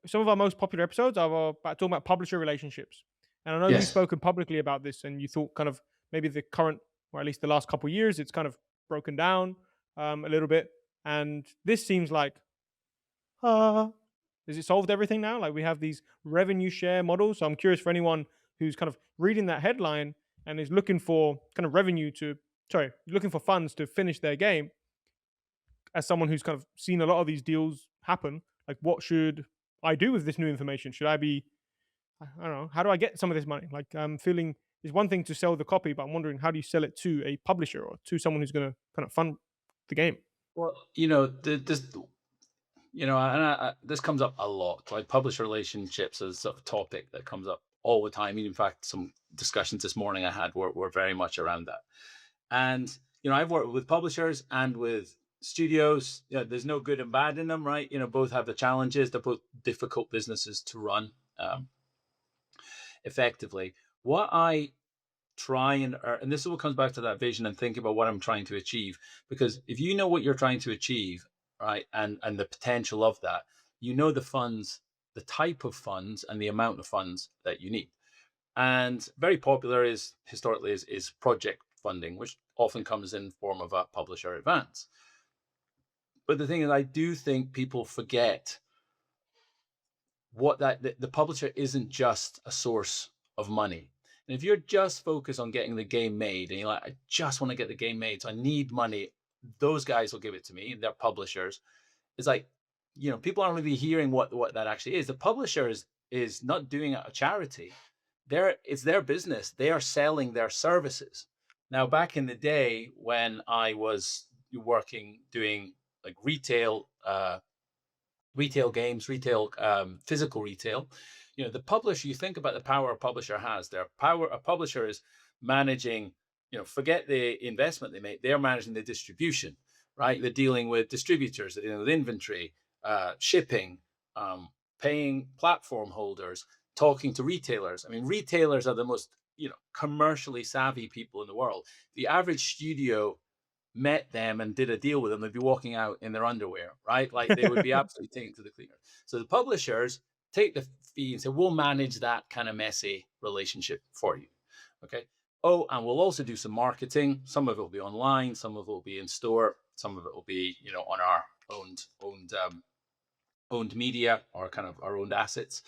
Some of our most popular episodes are about talking about publisher relationships, and I know you've Yes. spoken publicly about this, and you thought kind of maybe the current, or at least the last couple of years, it's kind of broken down a little bit, and this seems like, uh, is it solved everything now? Like we have these revenue share models. So I'm curious for anyone who's kind of reading that headline and is looking for kind of revenue to, sorry, looking for funds to finish their game. As someone who's kind of seen a lot of these deals happen, like what should I do with this new information? Should I be, I don't know, how do I get some of this money? Like I'm feeling it's one thing to sell the copy, but I'm wondering how do you sell it to a publisher or to someone who's going to kind of fund the game? Well, this comes up a lot. Like publisher relationships is a sort of topic that comes up all the time. In fact, some discussions this morning I had were very much around that. And I've worked with publishers and with studios. There's no good and bad in them, right? Both have the challenges. They're both difficult businesses to run effectively. What I try and this is what comes back to that vision and thinking about what I'm trying to achieve. Because if you know what you're trying to achieve, right, and the potential of that, the funds, the type of funds, and the amount of funds that you need. And very popular is historically is project funding, which often comes in form of a publisher advance. But the thing is, I do think people forget what the publisher isn't just a source of money. And if you're just focused on getting the game made, and you're like, I just want to get the game made, so I need money, those guys will give it to me. They're publishers. It's like, people aren't really hearing what that actually is. The publisher is not doing a charity. It's their business. They are selling their services. Now, back in the day when I was working doing like retail games, retail, physical retail. The publisher, you think about the power a publisher has. Their power, a publisher is managing, forget the investment they make, they're managing the distribution, right? They're dealing with distributors, they're dealing with inventory, shipping, paying platform holders, talking to retailers. I mean, retailers are the most, commercially savvy people in the world. The average studio met them and did a deal with them, they'd be walking out in their underwear, right? Like they would be absolutely taken to the cleaner. So the publishers take the fee and say, we'll manage that kind of messy relationship for you. Okay. Oh, and we'll also do some marketing. Some of it will be online, some of it will be in store, some of it will be, on our owned media or kind of our owned assets.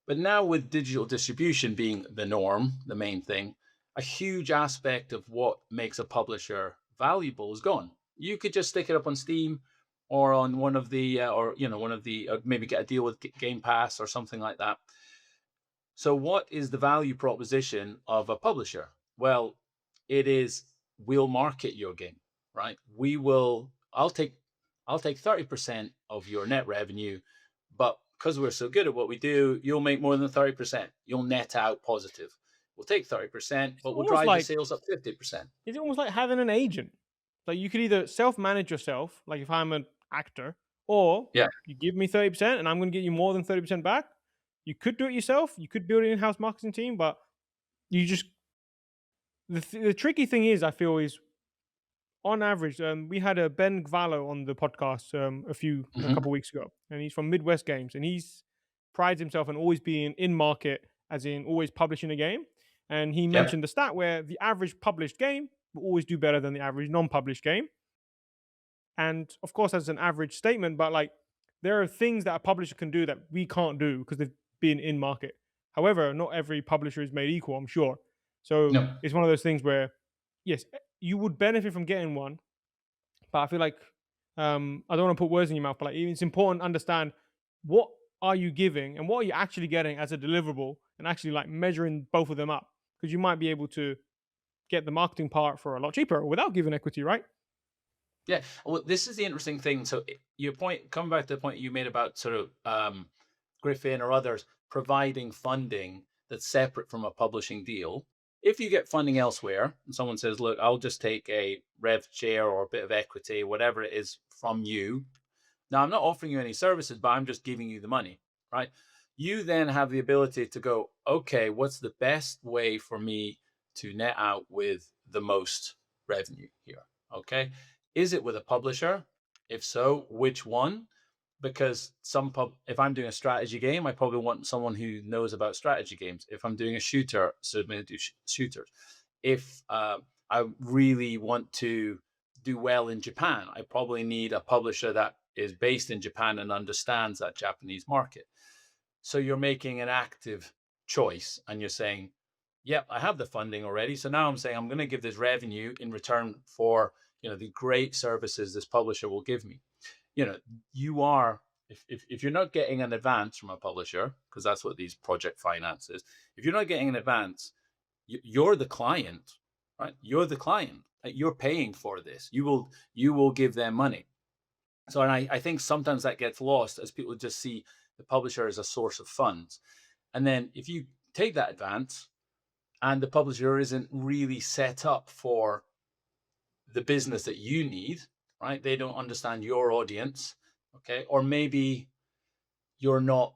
But now with digital distribution being the norm, the main thing, a huge aspect of what makes a publisher valuable is gone. You could just stick it up on Steam or on one of the or one of the maybe get a deal with Game Pass or something like that. So, what is the value proposition of a publisher? Well, it is we'll market your game, right? We will. I'll take 30% of your net revenue, but because we're so good at what we do, you'll make more than 30%. You'll net out positive. We'll take 30%, It's but we'll almost drive your like sales up 50%. it's almost like having an agent. Like you could either self-manage yourself, like if I'm an actor, or Yeah. you give me 30% and I'm going to get you more than 30% back. You could do it yourself. You could build an in-house marketing team, but you just the tricky thing is, I feel, is on average, we had a Ben Gvallo on the podcast a Hmm. couple weeks ago, and he's from Midwest Games, and he's prides himself on always being in market, as in always publishing a game. And he Yeah. mentioned the stat where the average published game will always do better than the average non-published game. And of course, that's an average statement, but like there are things that a publisher can do that we can't do because they've been in market. However, not every publisher is made equal, I'm sure. So No. it's one of those things where, yes, you would benefit from getting one, but I feel like I don't want to put words in your mouth, but like it's important to understand what are you giving and what are you actually getting as a deliverable, and actually like measuring both of them up, because you might be able to get the marketing part for a lot cheaper without giving equity, right? Yeah. Well, this is the interesting thing. So, your point, coming back to the point you made about sort of Griffin or others providing funding that's separate from a publishing deal. If you get funding elsewhere and someone says, look, I'll just take a rev share or a bit of equity, whatever it is from you. Now, I'm not offering you any services, but I'm just giving you the money, right? You then have the ability to go, okay, what's the best way for me to net out with the most revenue here? Okay. Is it with a publisher? If so, which one? Because if I'm doing a strategy game, I probably want someone who knows about strategy games. If I'm doing a shooter, so I'm going to do shooters. If I really want to do well in Japan, I probably need a publisher that is based in Japan and understands that Japanese market. So you're making an active choice and you're saying, yep, I have the funding already. So now I'm saying I'm going to give this revenue in return for, the great services this publisher will give me. You know, you are if you're not getting an advance from a publisher, because that's what these project finance is, if you're not getting an advance, you're the client, right? You're the client. You're paying for this. You will give them money. So, and I think sometimes that gets lost as people just see the publisher as a source of funds. And then if you take that advance and the publisher isn't really set up for the business that you need, right? They don't understand your audience, okay? Or maybe you're not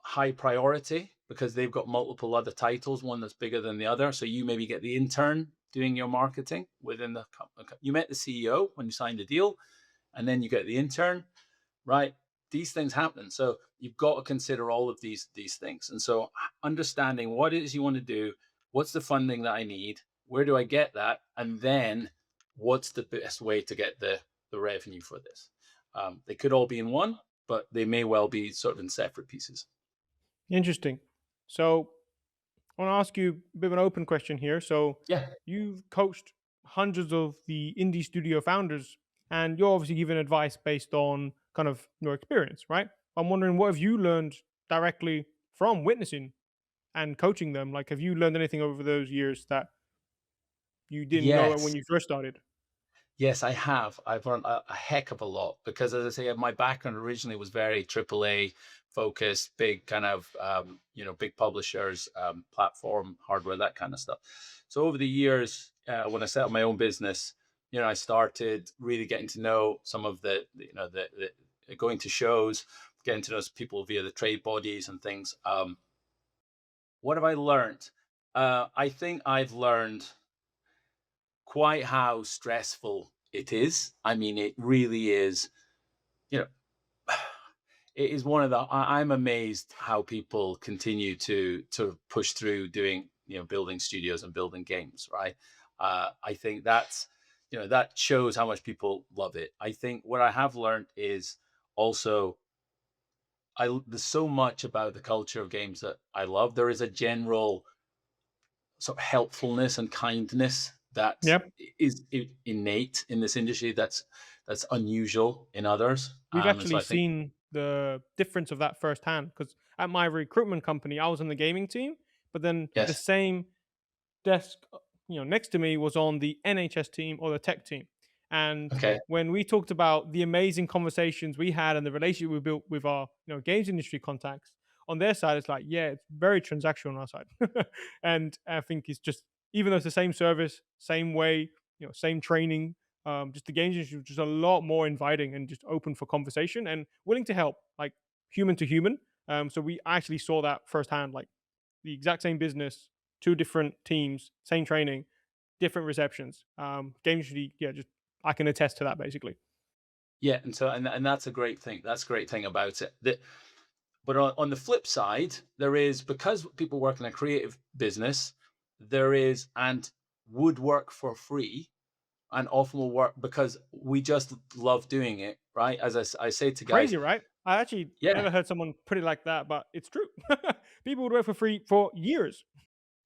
high priority because they've got multiple other titles, one that's bigger than the other. So you maybe get the intern doing your marketing within the company. You met the CEO when you signed the deal, and then you get the intern, right? These things happen. So you've got to consider all of these things. And so understanding what it is you want to do, what's the funding that I need, where do I get that, and then what's the best way to get the revenue for this. They could all be in one, but they may well be sort of in separate pieces. Interesting. So I want to ask you a bit of an open question here. So Yeah. you've coached hundreds of the indie studio founders, and you're obviously giving advice based on kind of your experience, right? I'm wondering, what have you learned directly from witnessing and coaching them? Like, have you learned anything over those years that you didn't know when Yes. you first started? Yes, I have. I've learned a heck of a lot because, as I say, my background originally was very AAA focused, big kind of, big publishers, platform hardware, that kind of stuff. So over the years, when I set up my own business, I started really getting to know some of the going to shows, getting to know people via the trade bodies and things. What have I learned? I think I've learned quite how stressful it is. I mean, it really is. You know, it is one of the. I'm amazed how people continue to push through doing building studios and building games. Right. I think that shows how much people love it. I think what I have learned is also there's so much about the culture of games that I love. There is a general sort of helpfulness and kindness that Yep. is innate in this industry. That's unusual in others. We've And so actually I think seen the difference of that firsthand because at my recruitment company, I was on the gaming team, but then the yes, same desk, next to me was on the NHS team or the tech team. And okay, when we talked about the amazing conversations we had and the relationship we built with our, games industry contacts, on their side, it's like, yeah, it's very transactional on our side. And I think it's just, even though it's the same service, same way, same training, just the games industry was just a lot more inviting and just open for conversation and willing to help, like human to human. So we actually saw that firsthand, like the exact same business, two different teams, same training, different receptions. Games usually, yeah, just I can attest to that basically. yeah, and so and that's a great thing. That's a great thing about it. But on the flip side, there is, because people work in a creative business, there is, and would work for free, and often will work because we just love doing it, right? As I say to guys, Crazy, right? I actually yeah, never heard someone put it like that, but it's true. People would work for free for years.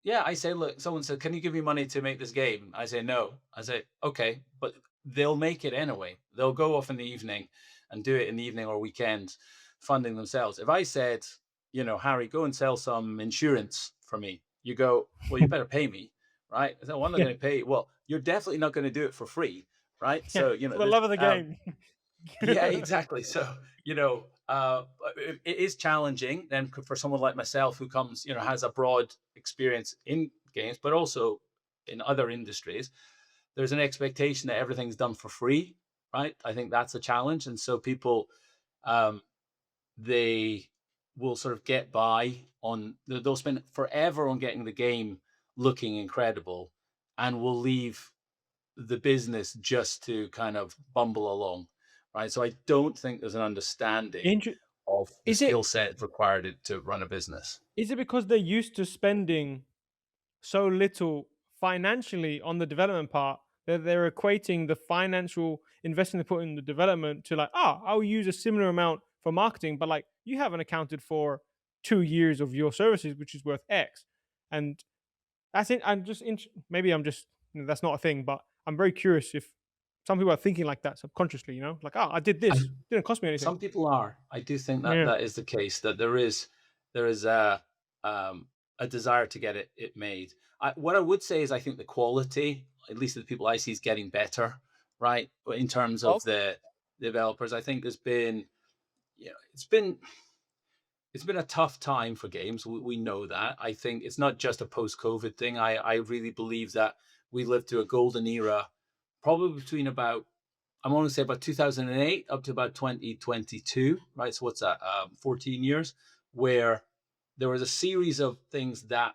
yeah, I say, look, someone said, "Can you give me money to make this game?" I say, "No." I say, "Okay," but they'll make it anyway. They'll go off in the evening and do it in the evening or weekend, funding themselves. If I said, Harry, go and sell some insurance for me, you go, "Well, you better pay me," right? I said, "Well, I'm not Yeah, going to pay you." Well, you're definitely not going to do it for free, right? yeah, So, for the there's love of the game. yeah, exactly. So, it is challenging then for someone like myself who comes, has a broad experience in games, but also in other industries. There's an expectation that everything's done for free, right? I think that's a challenge. And so people, um, they will sort of get by on, they'll spend forever on getting the game looking incredible and will leave the business just to kind of bumble along, right? So I don't think there's an understanding Inter- of the is skill it set required to run a business. is it because they're used to spending so little financially on the development part that they're equating the financial investment they put in the development to like, I'll use a similar amount for marketing, but like you haven't accounted for 2 years of your services, which is worth X. And that's it. Maybe I'm just, that's not a thing, but I'm very curious if some people are thinking like that subconsciously, like, I did I, this, didn't cost me anything. some people are. I do think that Yeah. that is the case. That there is um, a desire to get it made. What I would say is I think the quality, at least of the people I see, is getting better. Right, in terms Oh, of the developers, I think it's been a tough time for games. We know that. I think it's not just a post-COVID thing. I really believe that we lived through a golden era, probably between about, I'm going to say about 2008 up to about 2022, right? So what's that? 14 years, where there was a series of things that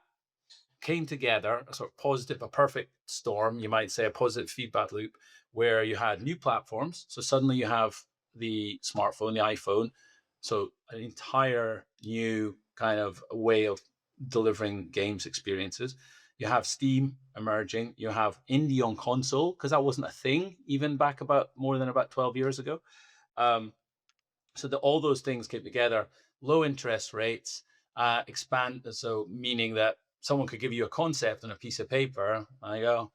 came together, a sort of positive, a perfect storm, you might say, a positive feedback loop, where you had new platforms. So suddenly you have the smartphone, the iPhone. So an entire new kind of way of delivering games experiences. You have Steam emerging. You have indie on console, because that wasn't a thing even back about more than about 12 years ago. Um, so all those things came together. Low interest rates, expand. So meaning that someone could give you a concept on a piece of paper. I go,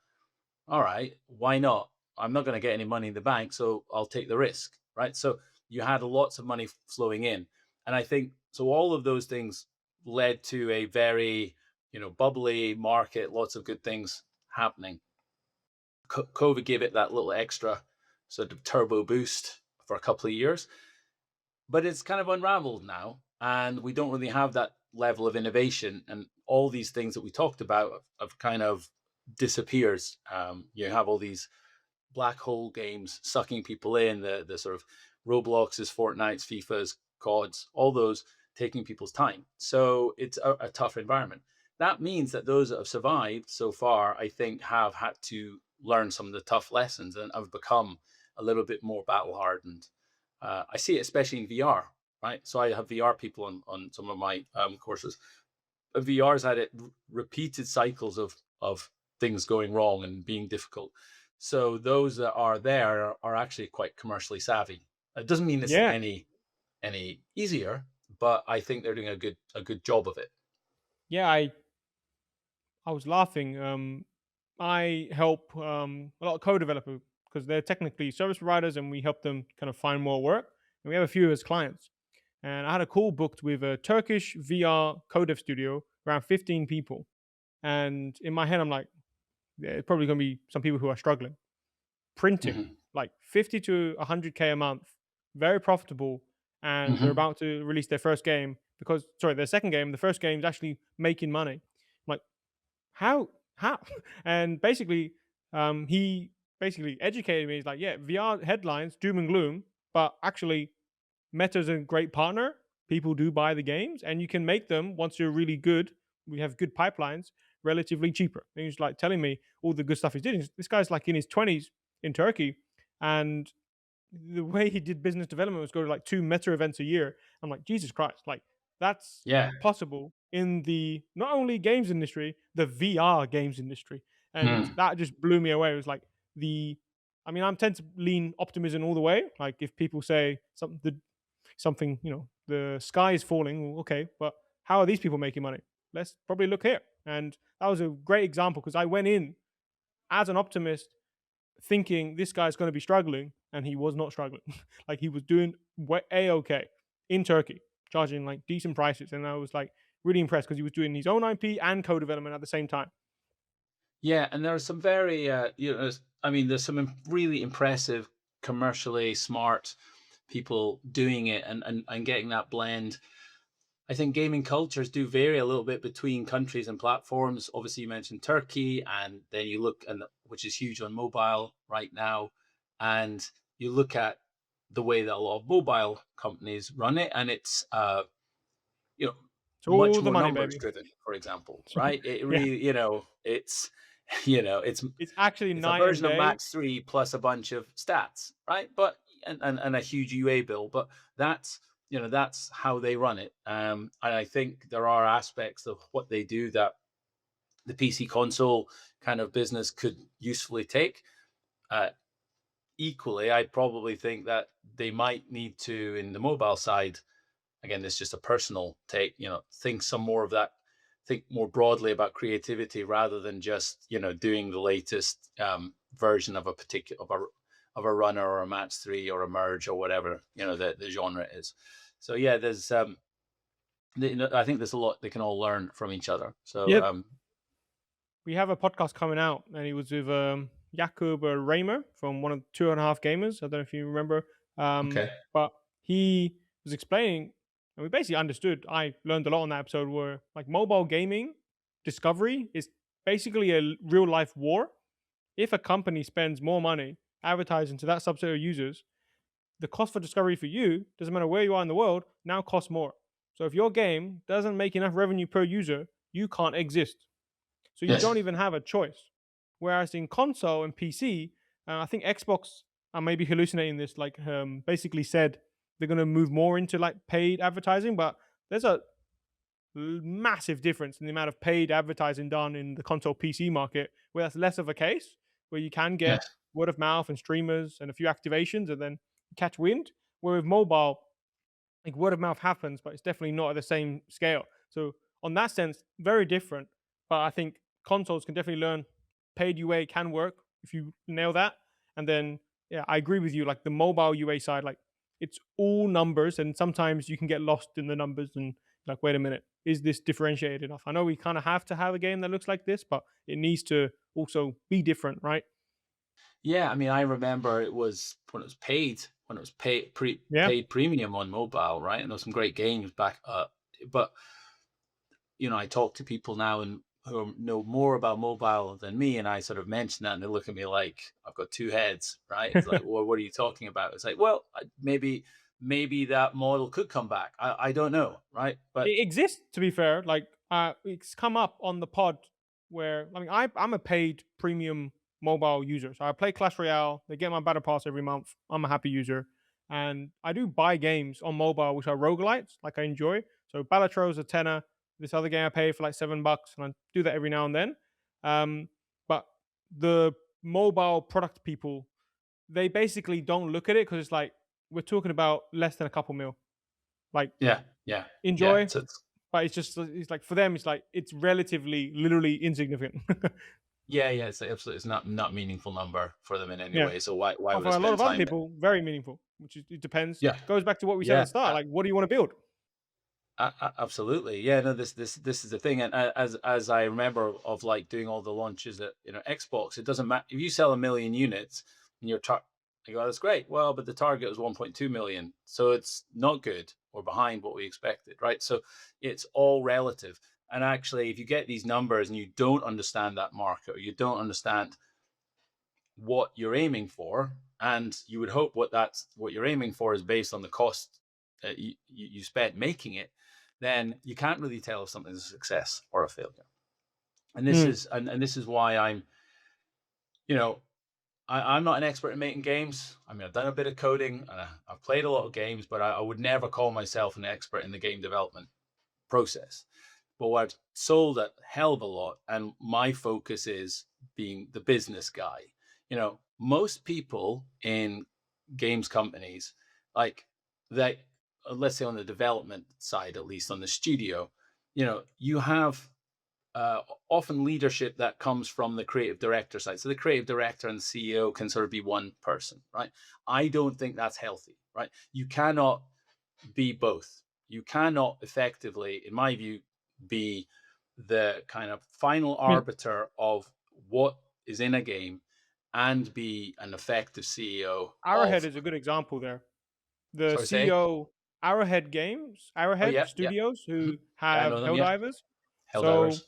all right, why not? I'm not going to get any money in the bank, so I'll take the risk, right? So you had lots of money flowing in, and I think so. All of those things led to a very, bubbly market. Lots of good things happening. COVID gave it that little extra sort of turbo boost for a couple of years, but it's kind of unraveled now, and we don't really have that level of innovation, and all these things that we talked about have kind of disappears. You have all these black hole games sucking people in, the sort of Robloxes, Fortnites, FIFAs, CODs, all those taking people's time. So it's a tough environment. That means that those that have survived so far, I think, have had to learn some of the tough lessons and have become a little bit more battle hardened. I see it especially in VR, right? So I have VR people on some of my courses. VR's had repeated cycles of things going wrong and being difficult. So those that are there are actually quite commercially savvy. It doesn't mean it's yeah. any easier, but I think they're doing a good job of it. Yeah, I was laughing. I help a lot of co-developers because they're technically service providers, and we help them kind of find more work. And we have a few as clients. And I had a call booked with a Turkish VR co-dev studio, around 15 people. And in my head, I'm like, yeah, it's probably going to be some people who are struggling. Printing Hmm. like 50 to 100K a month, very profitable, and they're Hmm. about to release their first game because, sorry, their second game. The first game is actually making money. I'm like, how? And basically, he basically educated me. He's like, yeah, VR headlines, doom and gloom, but actually, Meta's a great partner. People do buy the games, and you can make them once you're really good. We have good pipelines, relatively cheaper. And he's like telling me all the good stuff he's doing. This guy's like in his 20s in Turkey, and the way he did business development was go to like two Meta events a year. I'm like, Jesus Christ, like that's Yeah. possible in the not only games industry, the VR games industry. And Mm. that just blew me away. It was like I mean, I'm tend to lean optimism all the way. Like if people say something, the sky is falling, well, okay, but how are these people making money? Let's probably look here. And that was a great example because I went in as an optimist thinking this guy's going to be struggling, and he was not struggling. Like he was doing a okay in Turkey, charging like decent prices, and I was like really impressed because he was doing his own IP and co-development at the same time. Yeah, and there are some very, I mean, there's some really impressive, commercially smart people doing it, and getting that blend. I think gaming cultures do vary a little bit between countries and platforms. Obviously, you mentioned Turkey, and then you look, and which is huge on mobile right now, and you look at the way that a lot of mobile companies run it, and it's you know It's much all the more money, numbers baby. driven, for example, right? It Yeah, really, it's it's it's actually it's a night and version of day. Max 3 plus a bunch of stats, right? But and a huge UA bill, but that's that's how they run it. And I think there are aspects of what they do that the PC console kind of business could usefully take. Uh, Equally, I probably think that they might need to, in the mobile side, again, it's just a personal take, think some more of that, think more broadly about creativity rather than just, doing the latest version of a particular, of a runner or a match three or a merge or whatever, the genre is. So yeah, there's, I think there's a lot they can all learn from each other. So, Yep. We have a podcast coming out, and he was with Jakub Raymer from one of the Two and a Half Gamers. I don't know if you remember, okay. but he was explaining, and we basically understood. I learned a lot on that episode where like mobile gaming discovery is basically a real life war. If a company spends more money advertising to that subset of users, the cost for discovery for you, doesn't matter where you are in the world, now costs more. So if your game doesn't make enough revenue per user, you can't exist. So you Yes. don't even have a choice. Whereas in console and PC, I think Xbox, I may be hallucinating this, like basically said they're going to move more into like paid advertising, but there's a massive difference in the amount of paid advertising done in the console PC market, where that's less of a case, where you can get Yes. word of mouth and streamers and a few activations and then catch wind. Where with mobile, like word of mouth happens, but it's definitely not at the same scale. So on that sense, very different. But I think consoles can definitely learn paid UA can work if you nail that. And then yeah, I agree with you. Like the mobile UA side, like it's all numbers, and sometimes you can get lost in the numbers and like, wait a minute, is this differentiated enough? I know we kind of have to have a game that looks like this, but it needs to also be different, right? Yeah, I mean, I remember it was when it was Yeah. paid premium on mobile, right? And there was some great games back up. But I talk to people now and who know more about mobile than me, and I sort of mention that, and they look at me like I've got two heads, right? It's like, well, what are you talking about? It's like, well, maybe that model could come back. I don't know, right? But It exists, to be fair. Like, it's come up on the pod where I mean, I'm a paid premium mobile user, so I play Clash Royale. They get my battle pass every month. I'm a happy user, and I do buy games on mobile which are roguelites, like I enjoy. So Balatro is a tenner. This other game I pay for like $7, and I do that every now and then. But the mobile product people, they basically don't look at it because it's like we're talking about less than a couple mil. Like yeah, Yeah, yeah. enjoy, So it's, but it's like for them, it's like it's relatively, literally insignificant. yeah, yeah. It's absolutely, it's not meaningful number for them in any Yeah. way. So why But would I for a lot spend of other time? people, very meaningful, which is, it depends. Yeah, Goes back to what we said at yeah. the start. Like, what do you want to build? Absolutely, yeah. No, this is the thing, and as I remember of like doing all the launches at Xbox, it doesn't matter if you sell 1 million units and you go, that's great. Well, but the target was 1.2 million, so it's not good or behind what we expected, right? So it's all relative. And actually, if you get these numbers and you don't understand that market, or you don't understand what you're aiming for, and you would hope what you're aiming for is based on the cost that you spent making it, then you can't really tell if something's a success or a failure. And this Mm. is and this is why you know I'm not an expert in making games. I mean, I've done a bit of coding and I've played a lot of games, but I would never call myself an expert in the game development process. But what I've sold a hell of a lot, and my focus is being the business guy. Most people in games companies, like they, let's say on the development side, at least on the studio, you have often leadership that comes from the creative director side. So the creative director and the CEO can sort of be one person, right? I don't think that's healthy, right? You cannot be both. You cannot effectively, in my view, be the kind of final I mean, arbiter of what is in a game and be an effective CEO Arrowhead of, is a good example there. The sorry, say, CEO, Arrowhead Games, oh, Arrowhead yeah, yeah. Studios, Mhm. who Yeah, I have know them, yeah. Helldivers. So Helldivers.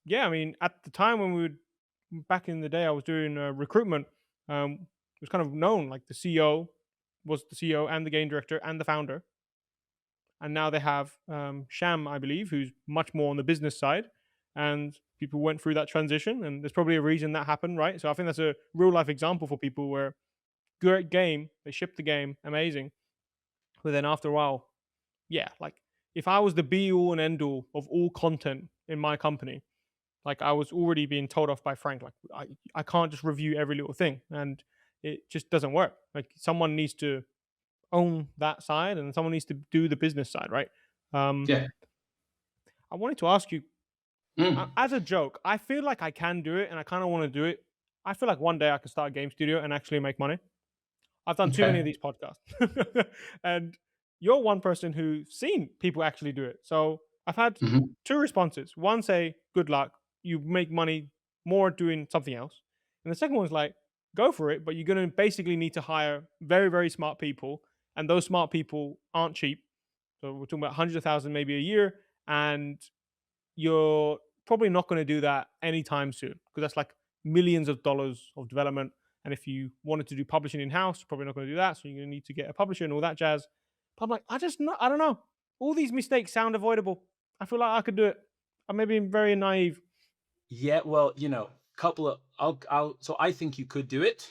yeah, I mean, at the time when we would back in the day, I was doing recruitment. It was kind of known like the CEO was the CEO and the game director and the founder, and now they have Sham, I believe, who's much more on the business side. And people went through that transition, and there's probably a reason that happened, right? So I think that's a real life example for people where great game, they shipped the game, amazing, but then after a while, yeah, like if I was the be all and end all of all content in my company, like I was already being told off by Frank, like I can't just review every little thing, and it just doesn't work. Like someone needs to own that side, and someone needs to do the business side, right? Um, Yeah. I wanted to ask you, Mm. as a joke, I feel like I can do it, and I kind of want to do it. I feel like one day I can start a game studio and actually make money. I've done too many Okay. of these podcasts, and you're one person who's seen people actually do it. So I've had Mhm. two responses. One say, "Good luck, you make money more doing something else," and the second one's like, "Go for it, but you're going to basically need to hire very, very smart people, and those smart people aren't cheap. So we're talking about hundreds of thousands, maybe a year, and you're probably not going to do that anytime soon because that's like millions of dollars of development. And if you wanted to do publishing in house, you're probably not going to do that. So you're going to need to get a publisher and all that jazz. But I'm like, I don't know. All these mistakes sound avoidable. I feel like I could do it. I may be very naive. Yeah, well, couple of so I think you could do it.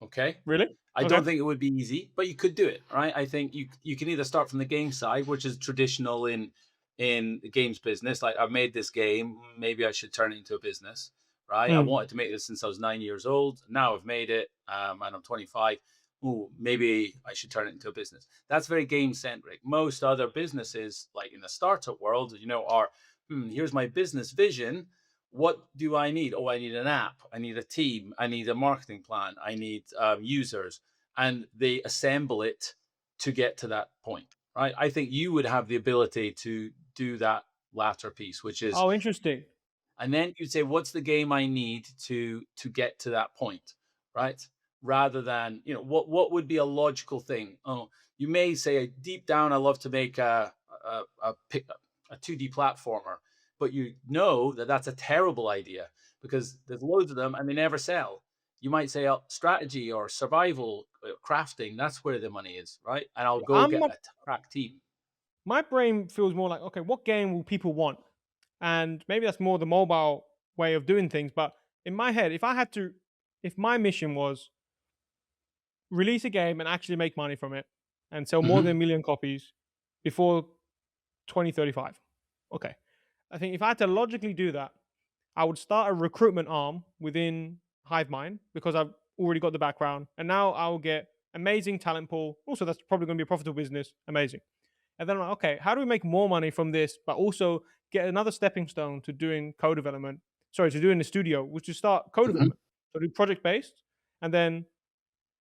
Okay. Really? I Okay. don't think it would be easy, but you could do it, right? I think you can either start from the game side, which is traditional in the games business. Like I've made this game, maybe I should turn it into a business, right? I Mm. wanted to make this since I was 9 years old. Now I've made it, and I'm 25. Oh, maybe I should turn it into a business. That's very game centric. Most other businesses, like in the startup world, are here's my business vision. What do I need? Oh, I need an app. I need a team. I need a marketing plan. I need users, and they assemble it to get to that point, right? I think you would have the ability to do that latter piece, which is, Oh, interesting. and then you'd say, what's the game I need to get to that point, right? Rather than, what would be a logical thing? Oh, you may say deep down, I love to make a 2D platformer, but you know that that's a terrible idea because there's loads of them and they never sell. You might say, oh, strategy or survival, crafting, that's where the money is, right? And I'll go I'm get a, a crack team. my brain feels more like, okay, what game will people want? And maybe that's more the mobile way of doing things. But in my head, if my mission was release a game and actually make money from it and sell more than Hmm. 1 million copies before 2035. Okay. I think if I had to logically do that, I would start a recruitment arm within HiveMind because I've already got the background. And now I'll get amazing talent pool. Also, that's probably going to be a profitable business. Amazing. And then I'm like, okay, how do we make more money from this, but also get another stepping stone to doing co-development? Sorry, to doing the studio, which is start Mhm. co-development. So do project based, and then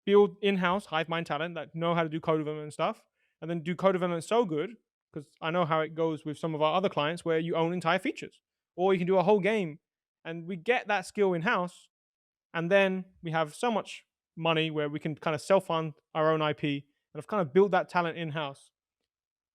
build in-house hive mind talent that know how to do co-development and stuff, and then do co-development so good because I know how it goes with some of our other clients where you own entire features, or you can do a whole game, and we get that skill in-house, and then we have so much money where we can kind of self-fund our own IP and have kind of built that talent in-house.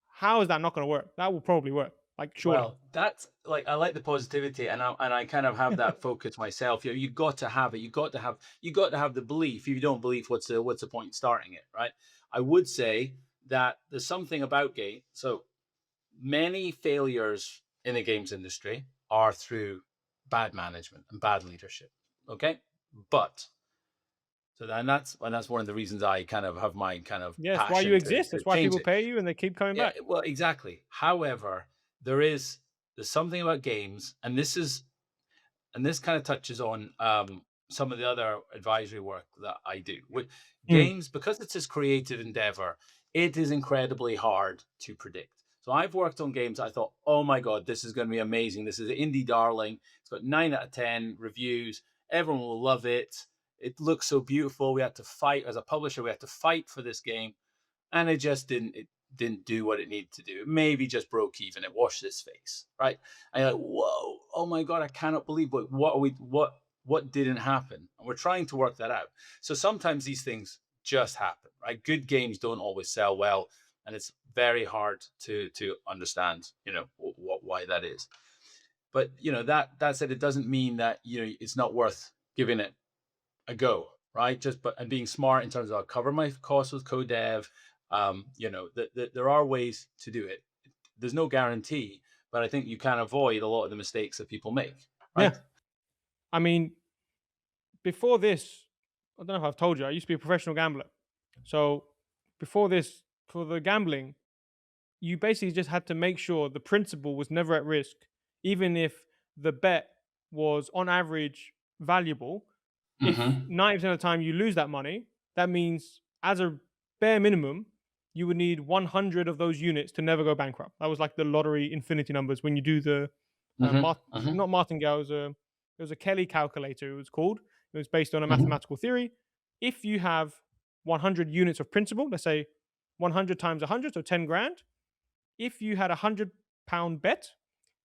How is that not going to work? That will probably work, like surely. Well, that's like I like the positivity, and I kind of have Yeah. that focus myself. You got to have it. You got to have the belief. If you don't believe, what's the point in starting it, right? I would say that there's something about game. So many failures in the games industry are through bad management and bad leadership. Okay, but so then that's one of the reasons I kind of have my kind of Yeah, that's why you passion to exist. That's why change people it. pay you and they keep coming Yeah, back. well, exactly. However, there is there's something about games, and this kind of touches on some of the other advisory work that I do. With Mm. games, because it's this creative endeavor, it is incredibly hard to predict. So I've worked on games. I thought, oh my god, this is going to be amazing. This is an indie darling. It's got 9 out of 10 reviews. Everyone will love it. It looks so beautiful. We had to fight as a publisher. We had to fight for this game, and it didn't do what it needed to do. It maybe just broke even. It washed its face, right? And you're like, whoa, oh my god, I cannot believe what didn't happen. And we're trying to work that out. So sometimes these things just happen, right? Good games don't always sell well, and it's very hard to understand, why that is. But that said, it doesn't mean that it's not worth giving it a go, right? Just but and being smart in terms of I'll cover my costs with co-dev. There are ways to do it. There's no guarantee, but I think you can avoid a lot of the mistakes that people make, Yeah. right? I mean, before this, I don't know if I've told you, I used to be a professional gambler. So before this, for the gambling, you basically just had to make sure the principal was never at risk, even if the bet was on average valuable. If Mm-hmm. 90% of the time you lose that money, that means as a bare minimum, you would need 100 of those units to never go bankrupt. That was like the lottery infinity numbers when you do the Mm-hmm. Mm-hmm. not martingale, it was a Kelly calculator. It was called. It was based on a Mm-hmm. mathematical theory. If you have 100 units of principal, let's say 100 times 100, so 10 grand. If you had £100 bet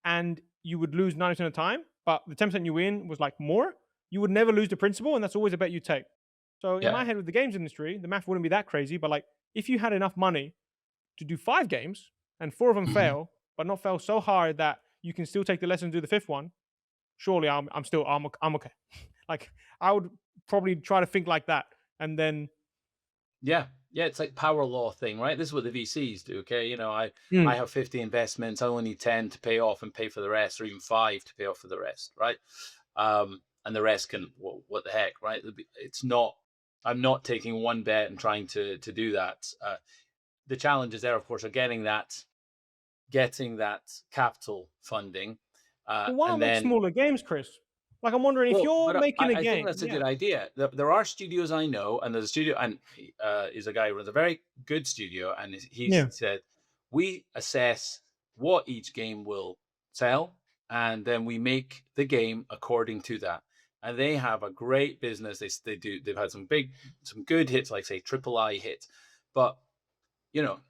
and you would lose 90% of the time, but the 10% you win was like more, you would never lose the principal, and that's always a bet you take. So in Yeah. my head with the games industry, the math wouldn't be that crazy, but like if you had enough money to do 5 games and 4 of them Mm-hmm. fail, but not fail so hard that you can still take the lesson and do the fifth one, surely I'm okay. Like I would probably try to think like that, and then Yeah. Yeah, it's like power law thing, right? This is what the VCs do. Okay, I mm, have 50 investments. I only need 10 to pay off and pay for the rest, or even 5 to pay off for the rest, right? And the rest can, well, what the heck, right? It's not. I'm not taking one bet and trying to do that. The challenges there, of course, are getting that capital funding, well, why not and make then smaller games, Chris? Like I'm wondering if well, you're but making a I think game, that's a yeah, good idea. There are studios I know, and there's a studio, and is a guy who runs a very good studio, and he's yeah. said we assess what each game will sell, and then we make the game according to that. And they have a great business. They've had some good hits, like say triple I hits, but you know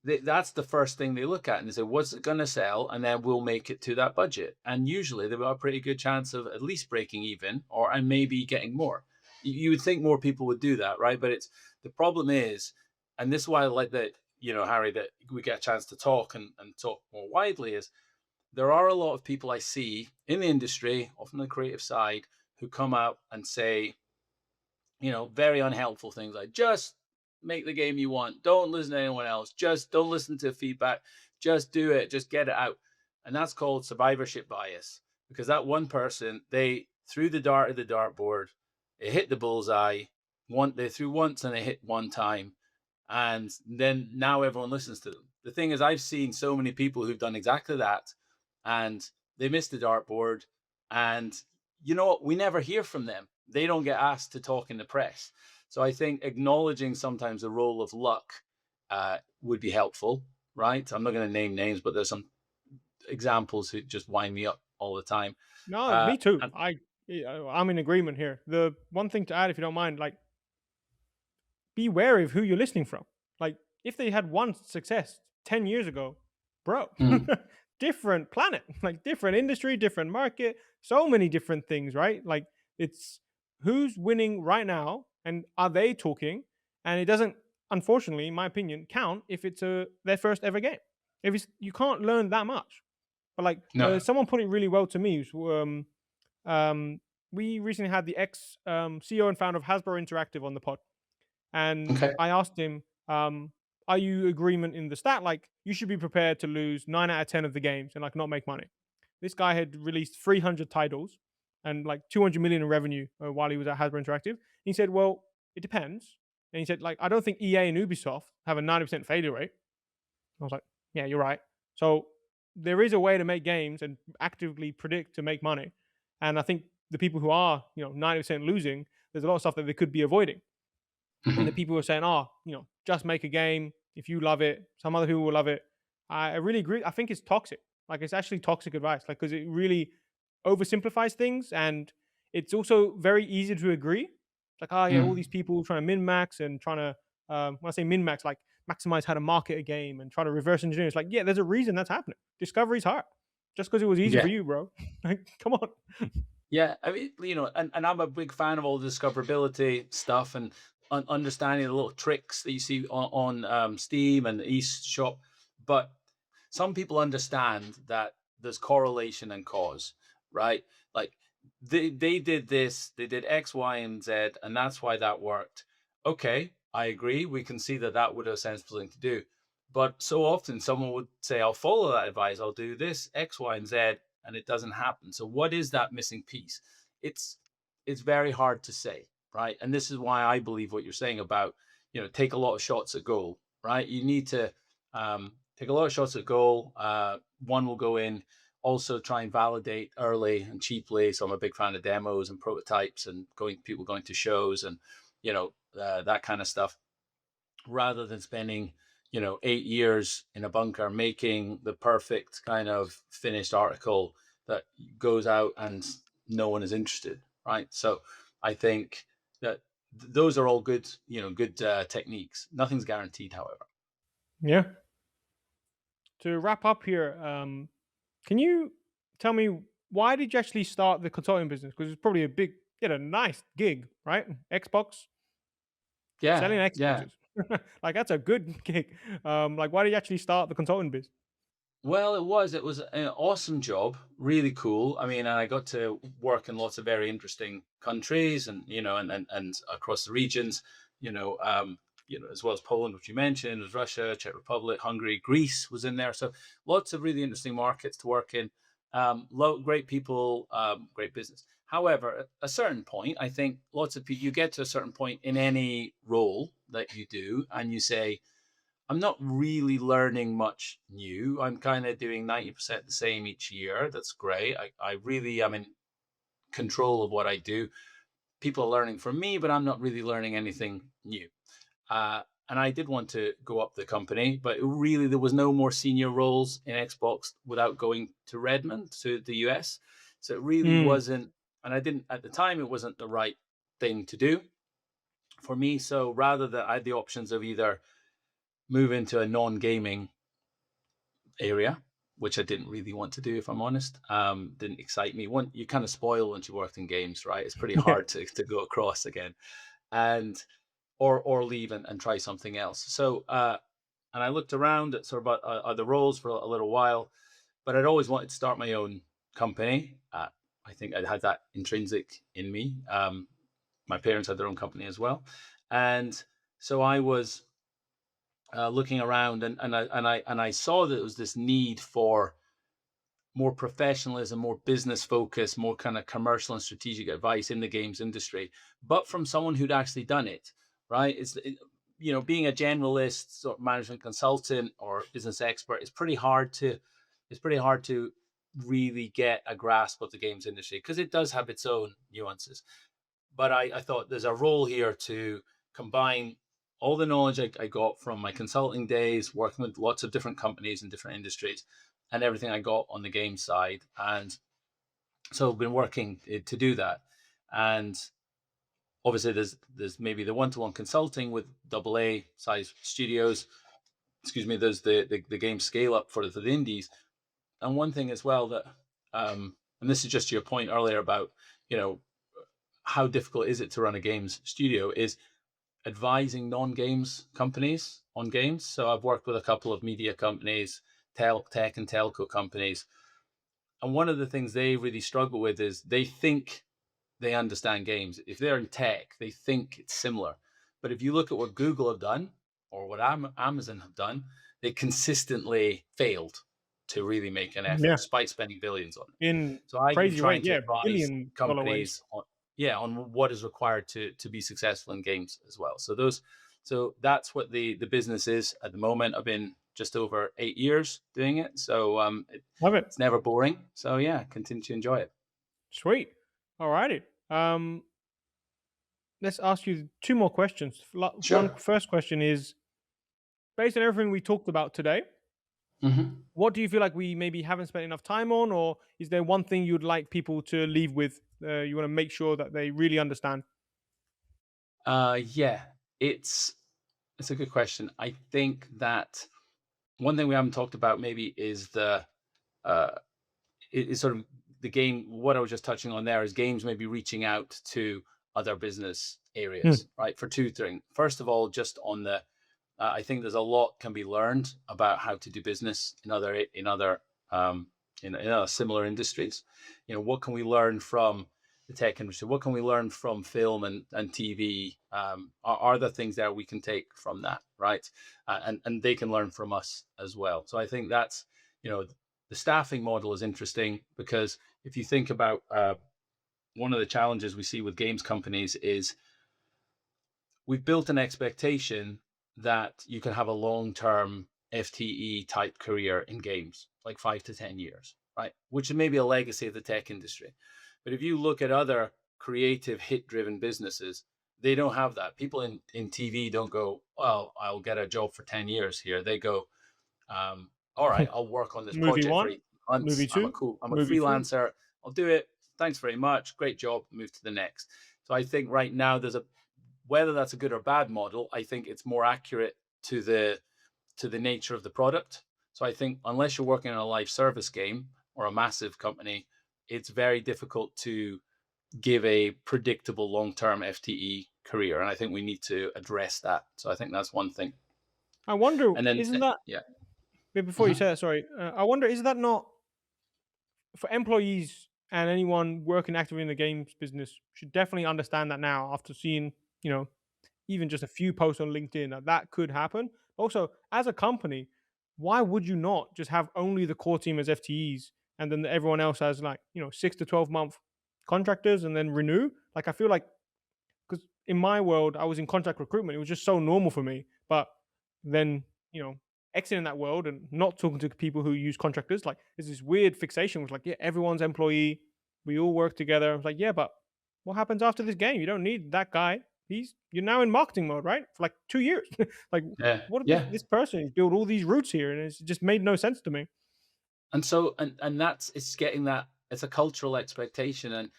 that's the first thing they look at, and they say what's it going to sell, and then we'll make it to that budget, and usually they've got a pretty good chance of at least breaking even, or and maybe getting more. You would think more people would do that, right? But it's the problem is, and this is why I like that, Harry, that we get a chance to talk and talk more widely, is there are a lot of people I see in the industry, often the creative side, who come out and say, very unhelpful things like just make the game you want. Don't listen to anyone else. Just don't listen to feedback. Just do it. Just get it out. And that's called survivorship bias, because that one person, they threw the dart at the dartboard, it hit the bullseye. They threw once and they hit one time, and then now everyone listens to them. The thing is, I've seen so many people who've done exactly that, and they missed the dartboard, and you know what? We never hear from them. They don't get asked to talk in the press. So I think acknowledging sometimes the role of luck would be helpful, right? I'm not going to name names, but there's some examples who just wind me up all the time. No, Uh, me too. and I'm in agreement here. The one thing to add, if you don't mind, like be wary of who you're listening from. Like, if they had one success 10 years ago, bro, mm, different planet, like different industry, different market, so many different things, right? Like, it's who's winning right now and are they talking? And it doesn't, unfortunately, in my opinion, count if it's their first ever game. If it's, you can't learn that much. But like, no, someone put it really well to me. Um, we recently had the ex CEO and founder of Hasbro Interactive on the pod, and okay, I asked him, "Are you agreement in the stat? Like, you should be prepared to lose 9 out of 10 of the games and like not make money." This guy had released 300 titles and like 200 million in revenue while he was at Hasbro Interactive. He said, "Well, it depends." And he said, "Like, I don't think EA and Ubisoft have a 90% failure rate." I was like, "Yeah, you're right." So there is a way to make games and actively predict to make money. And I think the people who are, 90% losing, there's a lot of stuff that they could be avoiding. And the hmm people who are saying, "Oh, just make a game. If you love it, some other people will love it." I really agree. I think it's toxic. Like, it's actually toxic advice. Like, because it really oversimplifies things, and it's also very easy to agree. Like, oh yeah, all mm, these people trying to min max and trying to when I say min max, like maximize how to market a game and try to reverse engineer. It's like, yeah, there's a reason that's happening. Discovery's hard. Just because it was easy for yeah. you, bro. Like, come on. Yeah, I mean, and I'm a big fan of all the discoverability stuff and understanding the little tricks that you see on Steam and the eShop. But some people understand that there's correlation and cause, right? Like they did this, they did X, Y, and Z, and that's why that worked. Okay, I agree. We can see that that would have a sensible thing to do. But so often someone would say, I'll follow that advice, I'll do this, X, Y, and Z, and it doesn't happen. So what is that missing piece? It's it's very hard to say, right? And this is why I believe what you're saying about, take a lot of shots at goal, right? You need to take a lot of shots at goal. One will go in. Also, try and validate early and cheaply. So I'm a big fan of demos and prototypes and people going to shows and that kind of stuff, rather than spending 8 years in a bunker making the perfect kind of finished article that goes out and no one is interested, right? So I think that those are all good, good techniques. Nothing's guaranteed, however. Yeah. To wrap up here, can you tell me why did you actually start the consulting business? Because it's probably you had a nice gig, right? Xbox, Yeah, selling yeah. Xboxes. Like, that's a good gig. Like, why did you actually start the consulting biz? Well, it was an awesome job, really cool. I mean, I got to work in lots of very interesting countries, and and across the regions, you know, um, as well as Poland, which you mentioned, was Russia, Czech Republic, Hungary, Greece was in there. So lots of really interesting markets to work in. Great people, great business. However, at a certain point, I think lots of people, you get to a certain point in any role that you do, and you say, I'm not really learning much new. I'm kind of doing 90% the same each year. That's great. I really am in control of what I do. People are learning from me, but I'm not really learning anything new. And I did want to go up the company, but really there was no more senior roles in Xbox without going to Redmond, to the US. So it really Mm, wasn't, and I didn't, at the time, it wasn't the right thing to do for me. So rather than I had the options of either move into a non-gaming area, which I didn't really want to do, if I'm honest. Didn't excite me. One, you kind of spoil once you worked in games, right? It's pretty yeah. hard to go across again, and or leave and try something else. So and I looked around at sort of other roles for a little while, but I'd always wanted to start my own company. I think I'd had that intrinsic in me. My parents had their own company as well, and so I was looking around, and I saw that there was this need for more professionalism, more business focus, more kind of commercial and strategic advice in the games industry, but from someone who'd actually done it, right? Being a generalist, sort of management consultant or business expert, it's pretty hard to really get a grasp of the games industry because it does have its own nuances. But I thought there's a role here to combine all the knowledge I got from my consulting days, working with lots of different companies in different industries, and everything I got on the game side. And so I've been working to do that. And obviously, there's maybe the one-to-one consulting with AA size studios. Excuse me. There's the game scale up for the indies. And one thing as well that, and this is just your point earlier about, you know, how difficult is it to run a games studio, is advising non-games companies on games. So I've worked with a couple of media companies, tech and telco companies, and one of the things they really struggle with is they think they understand games. If they're in tech, they think it's similar. But if you look at what Google have done or what Amazon have done, they consistently failed to really make an effort Yeah, despite spending billions on it. in So I've been crazy ways. trying to Yeah, advise billion-dollar ways. companies on, yeah, on what is required to be successful in games as well. So that's what the business is at the moment. I've been just over 8 years doing it, so Love it. it's never boring. So yeah, continue to enjoy it. Sweet. All righty. Let's ask you two more questions. One Sure. first question is, based on everything we talked about today, hmm what do you feel like we maybe haven't spent enough time on, or is there one thing you'd like people to leave with? You want to make sure that they really understand. Yeah, it's it's a good question. I think that one thing we haven't talked about maybe is the uh, is sort of the game. What I was just touching on there is games maybe reaching out to other business Hmm. areas, right? For two things. First of all, just on the, I think there's a lot can be learned about how to do business um, in other similar industries. You know, what can we learn from the tech industry? What can we learn from film and TV? Are there things that we can take from that, right? And they can learn from us as well. So I think that's, you know, the staffing model is interesting because if you think about one of the challenges we see with games companies is we've built an expectation that you can have a long-term FTE type career in games, like 5 to 10 years, right? Which is maybe a legacy of the tech industry. But if you look at other creative hit-driven businesses, they don't have that. People in TV don't go, well, I'll get a job for 10 years here. They go, all right, I'll work on this Movie project for one, 8 months. movie two, I'm a movie three. freelancer. I'll do it. Thanks very much. Great job. Move to the next. So I think right now there's a, whether that's a good or bad model, I think it's more accurate to the nature of the product. So I think unless you're working on a live service game or a massive company, it's very difficult to give a predictable long-term FTE career. And I think we need to address that. So I think that's one thing. I wonder, And then, isn't that yeah. before you Mhm. say that? Sorry, I wonder, is that not for employees and anyone working actively in the games business should definitely understand that now after seeing, you know, even just a few posts on LinkedIn that that could happen. Also, as a company, why would you not just have only the core team as FTEs and then everyone else has like, 6 to 12 month contractors and then renew? Like, I feel like because in my world, I was in contract recruitment. It was just so normal for me. But then, exiting that world and not talking to people who use contractors, like there's this weird fixation with like, yeah, everyone's employee. We all work together. I was like, yeah, but what happens after this game? You don't need that guy. You're now in marketing mode, right? For like 2 years. Like, Yeah. what if this, Yeah. this person has built all these routes here and it's just made no sense to me? And so and that's, it's getting that, it's a cultural expectation. And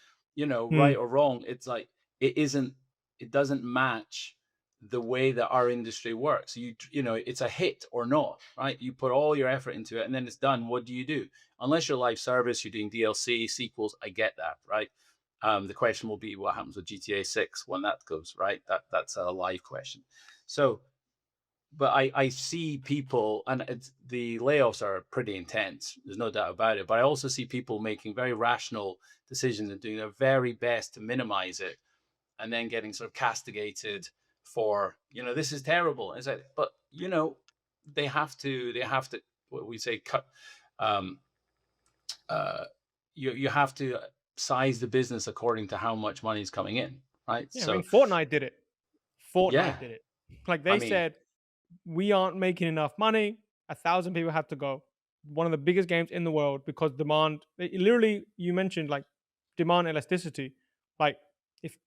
Hmm. right or wrong, it's like it isn't, it doesn't match the way that our industry works. It's a hit or not, right? You put all your effort into it and then it's done. What do you do? Unless you're live service, you're doing DLC sequels, I get that, right? The question will be what happens with GTA 6 when that goes, right? That's a live question. So but I see people, and the layoffs are pretty intense. There's no doubt about it. But I also see people making very rational decisions and doing their very best to minimize it, and then getting sort of castigated for, this is terrible. It's like, but they have to, what we say, cut. Um, uh, you have to size the business according to how much money is coming in, right? Yeah, I mean, So Fortnite did it. Fortnite yeah, did it. Like I they mean, said, we aren't making enough money. 1,000 people have to go. One of the biggest games in the world because demand. Literally, you mentioned like demand elasticity. Like if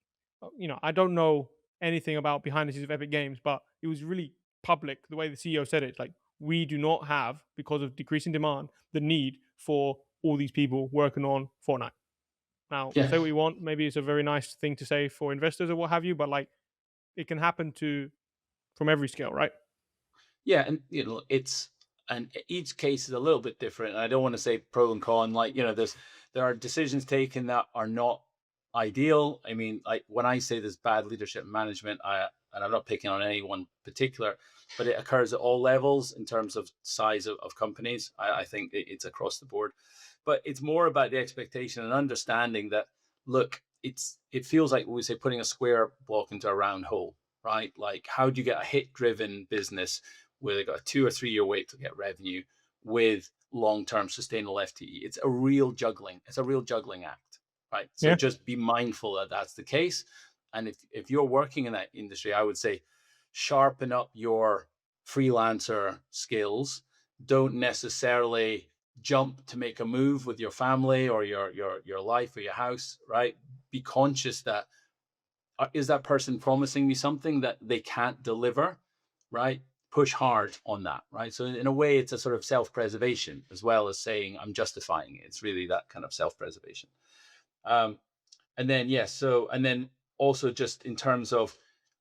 I don't know. anything about behind the scenes of Epic Games, but it was really public the way the CEO said it. Like, we do not have, because of decreasing demand, the need for all these people working on Fortnite. Now, Yeah. say what you want. Maybe it's a very nice thing to say for investors or what have you, but like it can happen to from every scale, right? Yeah, and and each case is a little bit different. I don't want to say pro and con. Like there are decisions taken that are not ideal. I mean, like when I say there's bad leadership and management, and I'm not picking on any one particular, but it occurs at all levels in terms of size of companies. I think it's across the board, but it's more about the expectation and understanding that look, it feels like we say putting a square block into a round hole, right? Like how do you get a hit driven business where they got a 2 or 3 year wait to get revenue with long-term sustainable FTE. It's a real juggling. It's a real juggling act, right? So Yeah. just be mindful that that's the case. And if you're working in that industry, I would say sharpen up your freelancer skills. Don't necessarily jump to make a move with your family or your life or your house, right? Be conscious that is that person promising me something that they can't deliver, right? Push hard on that, right? So in a way, it's a sort of self-preservation as well as saying I'm justifying it. It's really that kind of self-preservation. Um, and then yes, so and then also just in terms of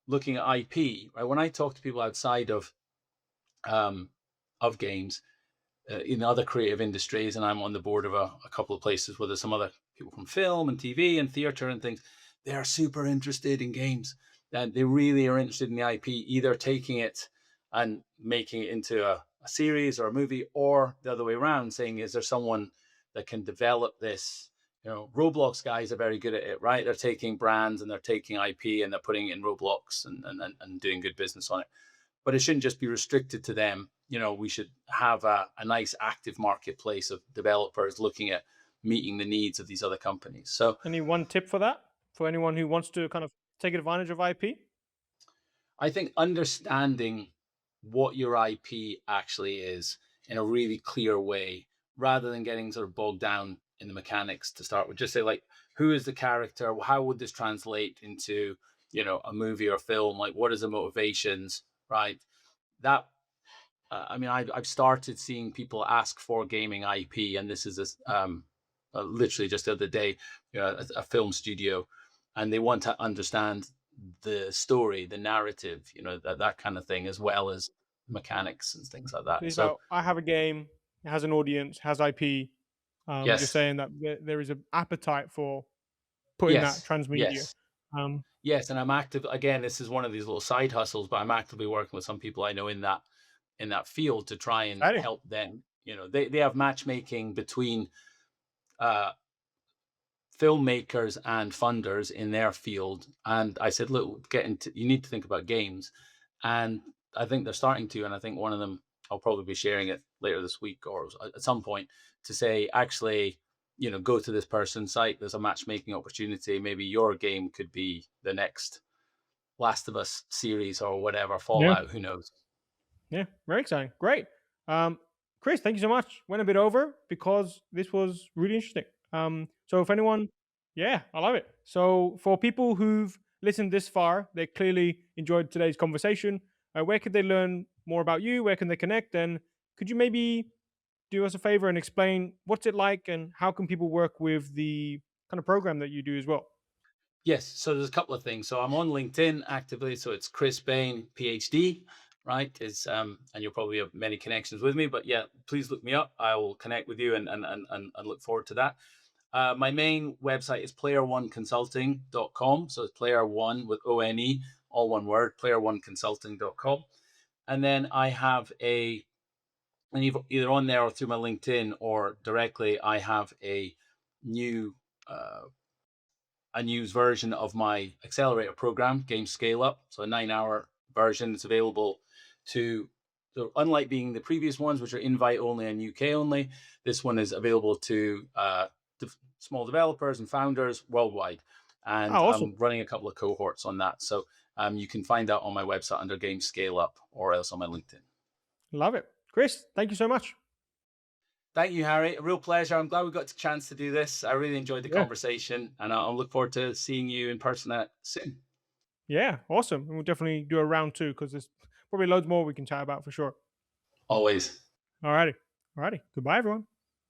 looking at IP, right? When I talk to people outside um, of games, in other creative industries, and I'm on the board of a couple of places where there's some other people from film and TV and theater and things. They are super interested in games, and they really are interested in the IP, either taking it and making it into a series or a movie, or the other way around, saying, "Is there someone that can develop this?" Roblox guys are very good at it, right? They're taking brands and they're taking IP and they're putting it in Roblox and doing good business on it, but it shouldn't just be restricted to them. We should have a nice active marketplace of developers looking at meeting the needs of these other companies. So Any one tip for that for anyone who wants to kind of take advantage of IP? I think understanding what your IP actually is in a really clear way, rather than getting sort of bogged down in the mechanics to start with, just say like, who is the character? How would this translate into, a movie or film? Like, what is the motivations, right? That I mean, I've started seeing people ask for gaming IP, and this is literally just the other day, a film studio, and they want to understand the story, the narrative, that kind of thing, as well as mechanics and things like So that. it's So about I have a game, it has an audience, has IP. You're yes, saying that there is an appetite for putting that yes, transmedia. yes, Um, yes, and I'm active again. This is one of these little side hustles, but I'm actively working with some people I know in that field to try and exciting. help them. They have matchmaking between uh, filmmakers and funders in their field. And I said, look, you need to think about games. And I think they're starting to. And I think one of them, I'll probably be sharing it later this week or at some point to say, actually, go to this person's site. There's a matchmaking opportunity. Maybe your game could be the next Last of Us series or whatever, Yeah. Fallout, who knows? Yeah, very exciting. Great. Um, Chris, thank you so much. Went a bit over because this was really interesting. So if anyone, yeah, I love it. So for people who've listened this far, they clearly enjoyed today's conversation. Where could they learn more about you? Where can they connect? And could you maybe do us a favor and explain what's it like and how can people work with the kind of program that you do as well? Yes, so there's a couple of things. So I'm on LinkedIn actively. So it's Chris Bain, PhD, right? Is and you'll probably have many connections with me, but yeah, please look me up. I will connect with you and look forward to that. My main website is player1consulting.com. So it's player one with ONE, all one word, player1consulting.com. And then I have and either on there or through my LinkedIn or directly, I have new uh, a news version of my accelerator program, Game Scale Up. So a 9 hour version. It's available to, so unlike being the previous ones, which are invite only and UK only, this one is available to small developers and founders worldwide. And Oh, awesome. I'm running a couple of cohorts on that. So you can find that on my website under Game Scale Up or else on my LinkedIn. Love it. Chris, thank you so much. Thank you, Harry. A real pleasure. I'm glad we got the chance to do this. I really enjoyed the Yeah. conversation, and I'll look forward to seeing you in person soon. Yeah, awesome. And we'll definitely do a round two because there's probably loads more we can chat about for sure. Always. Alrighty. Alrighty. Goodbye, everyone.